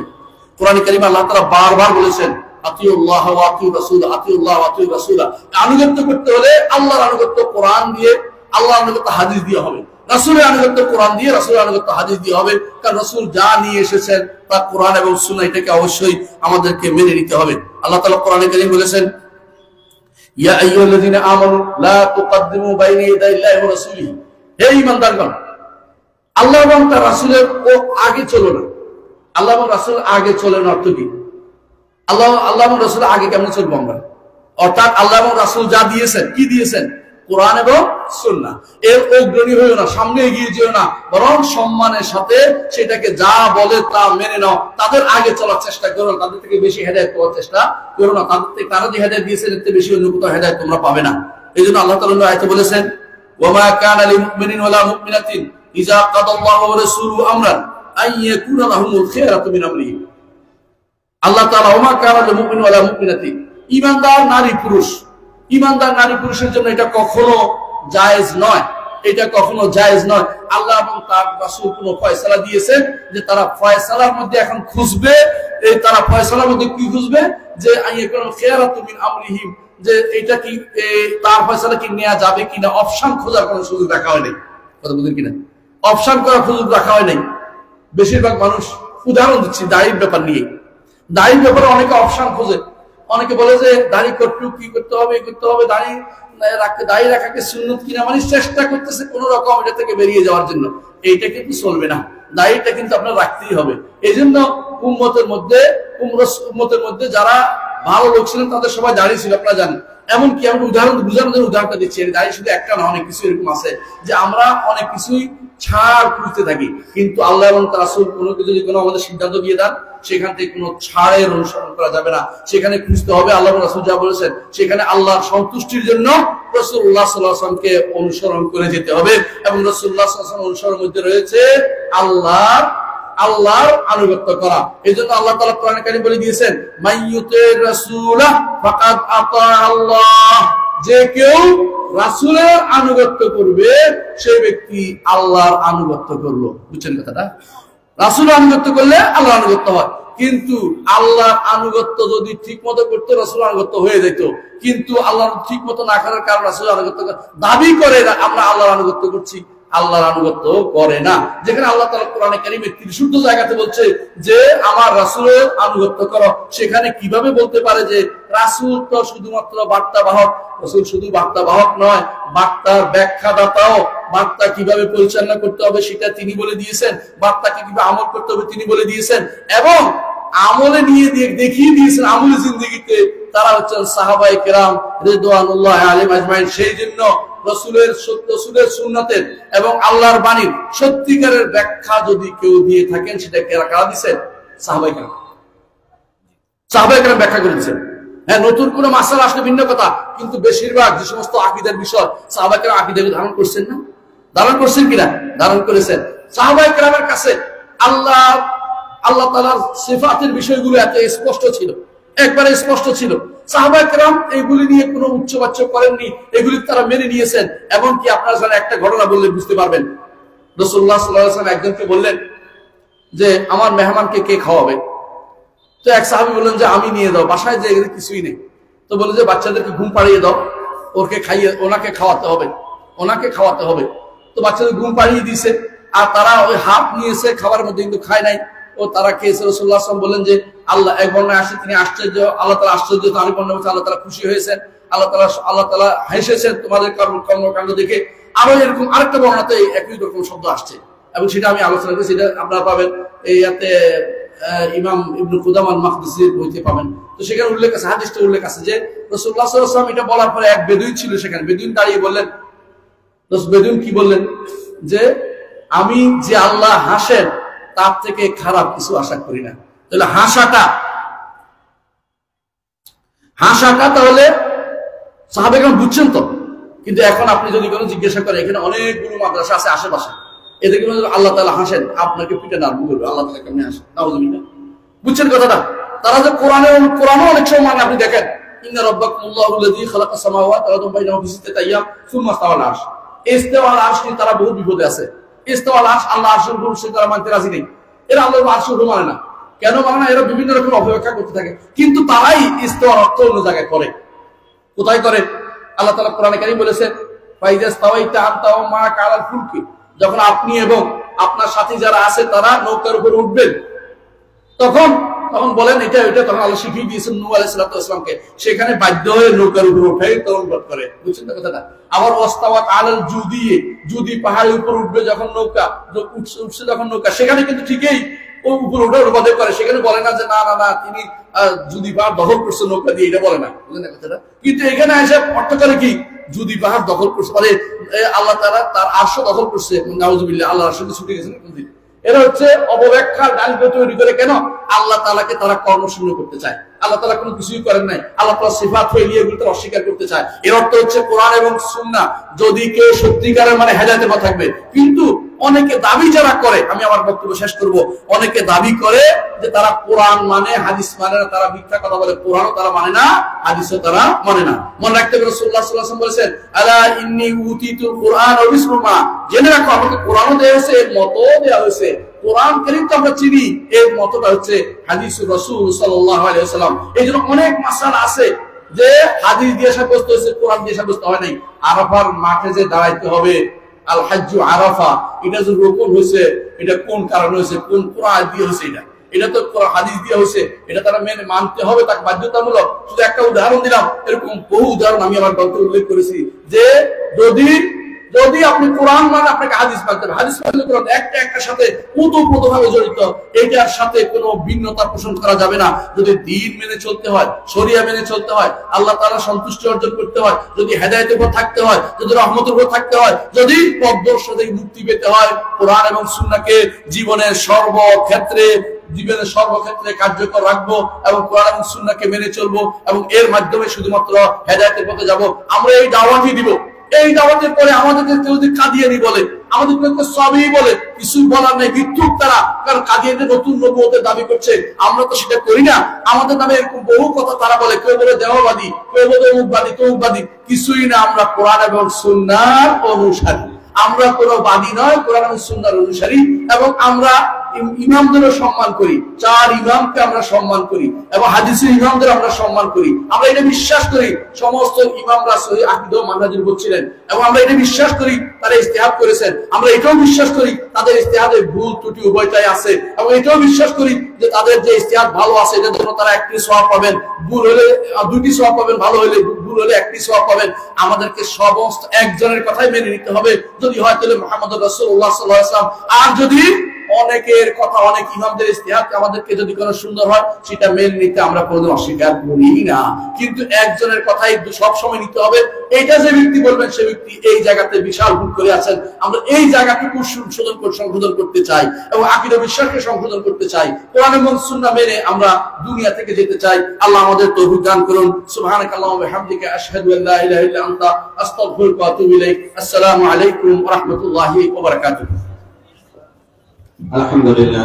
কোরআনে কারিমে আল্লাহ তাআলা বারবার বলেছেন, আতিউল্লাহ ওয়া আতিউর রাসূল, আতিউল্লাহ ওয়া আতিউর রাসূল। আনুগত্য করতে হলে আল্লাহর আনুগত্য কোরআন দিয়ে, আল্লাহর আনুগত্য হাদিস দিয়ে হবে। রাসূলের আনুগত্য কোরআন দিয়ে, রাসূলের আনুগত্য হাদিস দিয়ে হবে। কারণ রাসূল যা নিয়ে এসেছেন তা কোরআন এবং সুন্নাহ, এটাকে অবশ্যই আমাদেরকে মেনে নিতে হবে। আল্লাহ তাআলা কোরআনে কারীমে বলেছেন, ইয়া আইয়ুহাল্লাযীনা আমানু লা তুকদ্দিমু বাইনা ইয়াদাইল্লাহি ওয়া রাসূলিহি। হে ঈমানদারগণ, আল্লাহ এবং তার রাসূলের আগে চলো না। আল্লাহ এবং রাসূলের আগে চলেন অর্থ কি? আল্লাহ এবং রাসূলের আগে কেমন চলবো আমরা? অর্থাৎ আল্লাহ এবং রাসূল যা দিয়েছেন, কি দিয়েছেন? কোরআন এবং সুন্নাহ। এর অগ্রণী হইও না, সামনে এগিয়ে যেও না, বরং সম্মানের সাথে সেটাকে যা বলে তা মেনে নাও। তাদের আগে চলার চেষ্টা করো, তাদের থেকে বেশি হেদায়েত পাওয়ার চেষ্টা করো না। তাদের থেকে তারা যে হেদায়েত দিয়েছে এর থেকে বেশি অন্য কোথাও হেদায়েত তোমরা পাবে না। এই জন্য আল্লাহ তাআলা আয়াতে বলেছেন, ওয়ামা কানা লিল মুমিনিন ওয়ালা মুমিনাতিন ইযা কাদাল্লাহু ওয়া রাসূলুহু আমরান আন ইয়াকুনা লাহুমুল খিয়ারাতু মিন আমরিহিম। আল্লাহ তাআলা ওয়ামা কানা লিল মুমিনিন ওয়ালা মুমিনাতিন, ঈমানদার নারী পুরুষ, ঈমানদার নারী পুরুষের জন্য এটা কখনো জায়েজ নয়, এটা কখনো জায়েজ নয়। আল্লাহ এবং তার রাসূল কোনো ফয়সালা দিয়েছেন যে তারা ফয়সালার মধ্যে এখন খুঁজবে, এই তারা ফয়সালার মধ্যে কি খুঁজবে? যে আইয়াকুল খিয়ারাতু মিন আমরিহিম, যে এটা কি তার ফয়সালা কি নেওয়া যাবে কিনা, অপশন খোঁজার কোনো সুযোগ রাখা হয় নাই। কথা বুঝলেন কিনা? অপশন করার সুযোগ রাখা হয় নাই। বেশিরভাগ মানুষ, উদাহরণ দিচ্ছি দাড়ির ব্যাপার নিয়ে, দাড়ির ব্যাপারে অনেকে অপশন খোঁজে। অনেকে বলে যে দাড়ি কটটুক কি করতে হবে, করতে হবে, দাড়ি রাখাকে সুন্নত কিনা, মানে চেষ্টা করতেছে কোন রকম এটা থেকে বেরিয়ে যাওয়ার জন্য। এইটা কিন্তু চলবে না, দাড়িটা কিন্তু আপনার রাখতেই হবে। এই জন্য উম্মতের মধ্যে যারা ভালো লোক ছিলেন তাদের সবাই দাড়ি ছিল, আপনারা জানেন। এমনকি আমি উদাহরণ বোঝানোর জন্য উদাহরণটা দিচ্ছি, দাঁড়িয়ে শুধু একটা না, অনেক কিছু এরকম আছে যে আমরা অনেক কিছুই ছাড় খুঁজতে থাকি, কিন্তু আল্লাহ এবং তার রাসূল কোনো কিছু যদি কোনো আমাদের সিদ্ধান্ত দিয়ে দেন সেখান থেকে কোনো ছাড়ের অনুসরণ করা যাবে না। সেখানে খুঁজতে হবে আল্লাহ এবং রাসূল যা বলেছেন, সেখানে আল্লাহর সন্তুষ্টির জন্য রাসূলুল্লাহ সাল্লাল্লাহু আলাইহি ওয়াসাল্লামকে অনুসরণ করে যেতে হবে। এবং রাসূলুল্লাহ সাল্লাল্লাহু আলাইহি ওয়াসাল্লাম অনুসরণের মধ্যে রয়েছে আল্লাহর আনুগত্য করা। এই জন্য আল্লাহ তাআলা কোরআনে কারীম বলে দিয়েছেন, মাইয়ুতির রাসূলা ফাকাদ আতা আল্লাহ, যে কেউ রাসূলের আনুগত্য করবে সেই ব্যক্তি আল্লাহর আনুগত্য করলো। বুঝছেন কথাটা? রাসূলের আনুগত্য করলে আল্লাহর আনুগত্য হয়, কিন্তু আল্লাহর আনুগত্য যদি ঠিক মতো করতে রাসূলের আনুগত্য হয়ে যেত, কিন্তু আল্লাহর ঠিক মতো না করার কারণে রাসূলের আনুগত্য দাবি করে আমরা আল্লাহর আনুগত্য করছি, আল্লাহর আনুগত্য করে না। যেখানে আল্লাহ তাআলা কোরআনে কারীমে 63 জায়গাতে বলছে যে আমার রাসূলের আনুগত্য করো, সেখানে কিভাবে বলতে পারে যে রাসূল তো শুধুমাত্র বার্তা বাহক? রাসূল শুধু বার্তা বাহক নয়, বার্তার ব্যাখ্যাদাতাও। বার্তা কিভাবে পরিচালনা করতে হবে সেটা তিনি বলে দিয়েছেন, বার্তাকে কিভাবে আমল করতে হবে তিনি বলে দিয়েছেন, এবং আমলে নিয়ে দেখিয়ে দিয়েছেন আমলে জিন্দেগিতে। তারা হচ্ছেন সাহাবায়ে কেরাম রিদওয়ানুল্লাহি আলাইহিম আজমাইন। সেই জন্য রাসূলের সুন্নাতের এবং আল্লাহর বাণীর সত্যিকারের ব্যাখ্যা যদি কেউ দিয়ে থাকেন, সেটা কারা দিয়েছেন? সাহাবায়ে কেরাম। সাহাবায়ে কেরাম ব্যাখ্যা করেছেন। হ্যাঁ, নতুন কোন মাসআলা আসলে ভিন্ন কথা, কিন্তু বেশিরভাগ যে সমস্ত আকীদার বিষয় সাহাবায়ে কেরাম আকীদাকে ধারণ করছেন না? ধারণ করছেন কিনা? ধারণ করেছেন। সাহাবায়ে কেরামের কাছে আল্লাহ তাআলার সিফাতের বিষয়গুলো এত স্পষ্ট ছিল, একবারে স্পষ্ট ছিল। সাহাবায়ে কেরাম এইগুলি নিয়ে কোনো উচ্চবাচ্য করেননি, এগুলি তারা মেনে নিয়েছেন। এমনকি আপনারা জানেন, একটা ঘটনা বললে বুঝতে পারবেন। রাসূলুল্লাহ সাল্লাল্লাহু আলাইহি ওয়াসাল্লাম একজনকে বললেন যে আমার মেহমানকে কে খাওয়াবে? তো এক সাহাবী বললেন যে আমি নিয়ে দাও, বাসায় যে কিছুই নেই। তো বলে যে বাচ্চাদেরকে ঘুম পাড়িয়ে দাও, ওনাকে খাওয়াতে হবে। তো বাচ্চাদের ঘুম পাড়িয়ে দিয়েছে, আর তারা ওই হাত নিয়েছে খাবার মধ্যে, কিন্তু খায় নাই। ও তারা খেয়েছে। রাসূলুল্লাহ সাল্লাল্লাহু আলাইহি ওয়াসাল্লাম বললেন যে আল্লাহ, এক বর্ণনায় আসে তিনি আশ্চর্য, আল্লাহ তাআলা আশ্চর্য, আরেক বর্ণনায় বলছে আল্লাহ তাআলা খুশি হয়েছেন, আল্লাহ তাআলা হেসেছেন তোমাদের কর্মকাণ্ড দেখে। আরো এরকম আরেকটা বর্ণনাতে একই রকম শব্দ আসছে, এবং সেটা আমি আলোচনা করি, সেটা আপনারা পাবেন এইতে ইমাম ইবনে কুদামা আল-মাকদিসির বইতে পাবেন। তো সেখানে উল্লেখ আছে, হাদিসটা উল্লেখ আছে যে রাসূলুল্লাহ সাল্লাল্লাহু আলাইহি ওয়াসাল্লাম এটা বলার পরে এক বেদুইন ছিল সেখানে। বেদুইন দাঁড়িয়ে বললেন, বেদুইন কি বললেন যে আমি যে আল্লাহ হাসেন তার থেকে খারাপ কিছু আশা করি না। তাহলে হাসাটা তাহলে সাহাবায়ে কেরাম বুঝছেন তো। কিন্তু এখন আপনি যদি কোনো জিজ্ঞাসা করেন, এখানে অনেকগুলো মাদ্রাসা আছে আশেপাশে, এদেরকে আল্লাহ তাআলা হাসেন, আপনাকে পিঠে না বলবে আল্লাহ তাআলা কেমনে হাসেন, নাউযুবিল্লাহ। বুঝছেন কথাটা? তারা যে কোরআনও অনেক সময় মানে, আপনি দেখেন ইন্না রাব্বাকুমুল্লাহু আল্লাযী খালাকাস সামাওয়াতি ওয়াল আরদা বাইনাহুমা ফি সিত্তাতি আইয়াম সুম্মা ইসতাওয়া আলাল আরশ। ইস্তাওয়া আলাল আরশ নিয়ে তারা বহু বিপদে আছে। ইস্তাওয়া আলাল আরশ, আল্লাহ আরশের উপর সে তারা মানতে রাজি নেই। এরা আল্লাহর আরশের উপর মানে না। কেন মানে না? এরা বিভিন্ন রকম অপব্যাখ্যা করতে থাকে, কিন্তু তারাই ইস্তাওয়ার অর্থ অন্য জায়গায় করে। কোথায় করে? আল্লাহ তাআলা কোরআনে কারীম বলেছেন, ফাইযা ইসতাওয়াইতা আনতা ওয়া মা'আকা আলাল ফুলকি, যখন আপনি এবং আপনার সাথী যারা আছে তারা নৌকার উপর উঠবেন, তখন বলেন এটা তখন আল্লাহ শিখিয়ে দিয়েছেন নূহ আলাইহিস সালামকে, সেখানে বাধ্য হয়ে নৌকার উপর উঠাই তখন করে। বুঝছেন না কথাটা? আবার ওয়াস্তাওয়াত আলাল জুদি পাহাড়ের উপর উঠবে যখন নৌকা উঠছে যখন নৌকা, সেখানে কিন্তু ঠিকই ও উপর ওঠার উপাদেশ করে। সেখানে বলে না যে না তিনি জুদি পাহাড় দখল করছে নৌকা দিয়ে, এটা বলে না। বুঝলেন না কথাটা? কিন্তু এখানে এসে অর্থ করে কি, জুদি পাহাড় দখল করছে মানে আল্লাহ তাআলা তার আরশ দখল করছে। নাউযুবিল্লাহ, আল্লাহ আরশ ছুটে গেছেন কোনদিন। এরা হচ্ছে অপব্যাখ্যার ডালবে তৈরি করে। কেন? আল্লাহ তাআলাকে তারা কর্মশূন্য করতে চায়। আল্লাহ তাআলা কোনো কিছুই করেন নাই, আল্লাহ তাআলার সিফাত ফেলিয়ে এগুলো তারা অস্বীকার করতে চায়। এর অর্থ হচ্ছে কোরআন এবং সুন্নাহ যদি কেউ সত্যিকারের মানে হেদায়েতে পথে থাকবে। কিন্তু অনেকে দাবি যারা করে, আমি আমার বক্তব্য শেষ করব, অনেকে দাবি করে যে তারা কোরআন মানে হাদিস মানে না, তারা মিথ্যা কথা বলে। কোরআনও তারা মানে না, হাদিসও তারা মানে না। মনে রাখতে হবে রাসূলুল্লাহ সাল্লাল্লাহু আলাইহি ওয়াসাল্লাম বলেছেন, আলা ইন্নী উতিতুল কুরআন ওয়া মিসলুমা, জেনে রাখো আমাকে কোরআনও দেওয়া হয়েছে, এর মতও দেওয়া হয়েছে। কোরআন কারীম তো আমরা চিনি, এর মতটা হচ্ছে হাদিসুর রাসূল সাল্লাল্লাহু আলাইহি ওয়াসাল্লাম। এইজন্য অনেক মাসালা আছে যে হাদিস দিয়ে সাব্যস্ত হয়েছে, কোরআন দিয়ে সাব্যস্ত হয় নাই। আরাফার মাঠে যে দাঁড়াইতে হবে, আল হাজ্জু আরাফা, এটা যে রোকন হয়েছে, এটা কোন কারণে হয়েছে, কোন কোরআন দিয়ে হয়েছে, এটা তো হাদিস দিয়ে হয়েছে, এটা তারা মেনে মানতে হবে, তাকে বাধ্যতামূলক। শুধু একটা উদাহরণ দিলাম, এরকম বহু উদাহরণ আমি আমার গল্পে উল্লেখ করেছি যে যদি যদি আপনি কোরআন মানে আপনাকে হাদিস মানতে হবে, হাদিস মানতে কোরআন একটা একটার সাথে ওতপ্রোতভাবে জড়িত, এটার সাথে কোনো ভিন্নতা পোষণ করা যাবে না। যদি দ্বীন মেনে চলতে হয়, শরিয়া মেনে চলতে হয়, আল্লাহ তাআলা সন্তুষ্টি অর্জন করতে হয়, যদি হেদায়েতের উপর থাকতে হয়, যদি রহমতের উপর থাকতে হয়, যদি পথভ্রষ্ট থেকে মুক্তি পেতে হয়, কোরআন এবং সুন্নাহকে জীবনের সর্বক্ষেত্রে কার্যকর রাখবো এবং কোরআন এবং সুন্নাহকে মেনে চলবো এবং এর মাধ্যমে শুধুমাত্র হেদায়েতের পথে যাব। আমরা এই দাওয়াতই দিব। এই দাওয়াতের পরে আমাদেরকে কেউ যদি কাদিয়ানি বলে, আমাদেরকে সবই বলে, কিছুই বলার নেই, মিথ্যুক তারা। কারণ কাদিয়ানি নতুন নবুয়তের দাবি করছে, আমরা তো সেটা করি না। আমাদের নামে এরকম বহু কথা তারা বলে, কেউ বলে দেহবাদী, কেউ বলে অমুকবাদী, তমুকবাদী। কিছুই না, আমরা কোরআন এবং সুন্নাহর অনুসারী। আমরা কোনো বাদী নয়, কোরআন এবং সুন্নাহর অনুসারী। এবং আমরা ইমামদেরও সম্মান করি, 4 ইমামকে আমরা সম্মান করি এবং হাদিসের ইমামদের আমরা সম্মান করি। আমরা এটা বিশ্বাস করি সমস্ত ইমামরা সহিহ আকীদা ও মানহাজের উপর ছিলেন এবং আমরা এটা বিশ্বাস করি তারা ইজতিহাদ করেছেন। আমরা এটাও বিশ্বাস করি তাদের ইজতিহাদে ভুল ত্রুটি উভয়টাই আছে এবং এটাও বিশ্বাস করি যে তাদের যে ইজতিহাদ ভালো আছে এটার জন্য তারা 1টি সওয়াব পাবেন, ভুল হলে 2টি সওয়াব পাবেন, ভালো হলে ভুল হলে 1টি সওয়াব পাবেন। আমাদেরকে সমস্ত একজনের কথাই মেনে নিতে হবে, যদি হয় তাহলে মুহাম্মদুর রাসূলুল্লাহ সাল্লাল্লাহু আলাইহি ওয়াসাল্লাম। আর যদি অনেকের কথা, অনেক ইমামদের ইজতিহাদ আমাদেরকে যদি কোনো সুন্দর হয়, সেটা মেনে নিতে আমরা কোনোদিন অস্বীকার করি না। কিন্তু একজনের কথাই সব সময় নিতে হবে। এটা যে ব্যক্তি বলবেন সে ব্যক্তি এই জায়গাতে বিশাল ভুল করে আছেন। আমরা এই জায়গাটুকু সংশোধন করতে চাই এবং আকীদা বিশ্বাসকে সংশোধন করতে চাই। কোরআন এবং সুন্নাহ মেনে আমরা দুনিয়া থেকে যেতে চাই। আল্লাহ আমাদের তৌফিক দান করুন। সুবহানাকাল্লাহু ওয়া বিহামদিকা আশহাদু আল্লা ইলাহা ইল্লা আনতা আস্তাগফিরুকা ওয়া আতুবু ইলাইক। আসসালামু আলাইকুম ওয়া রাহমাতুল্লাহি ওয়া বারাকাতুহু। আলহামদুলিল্লাহ।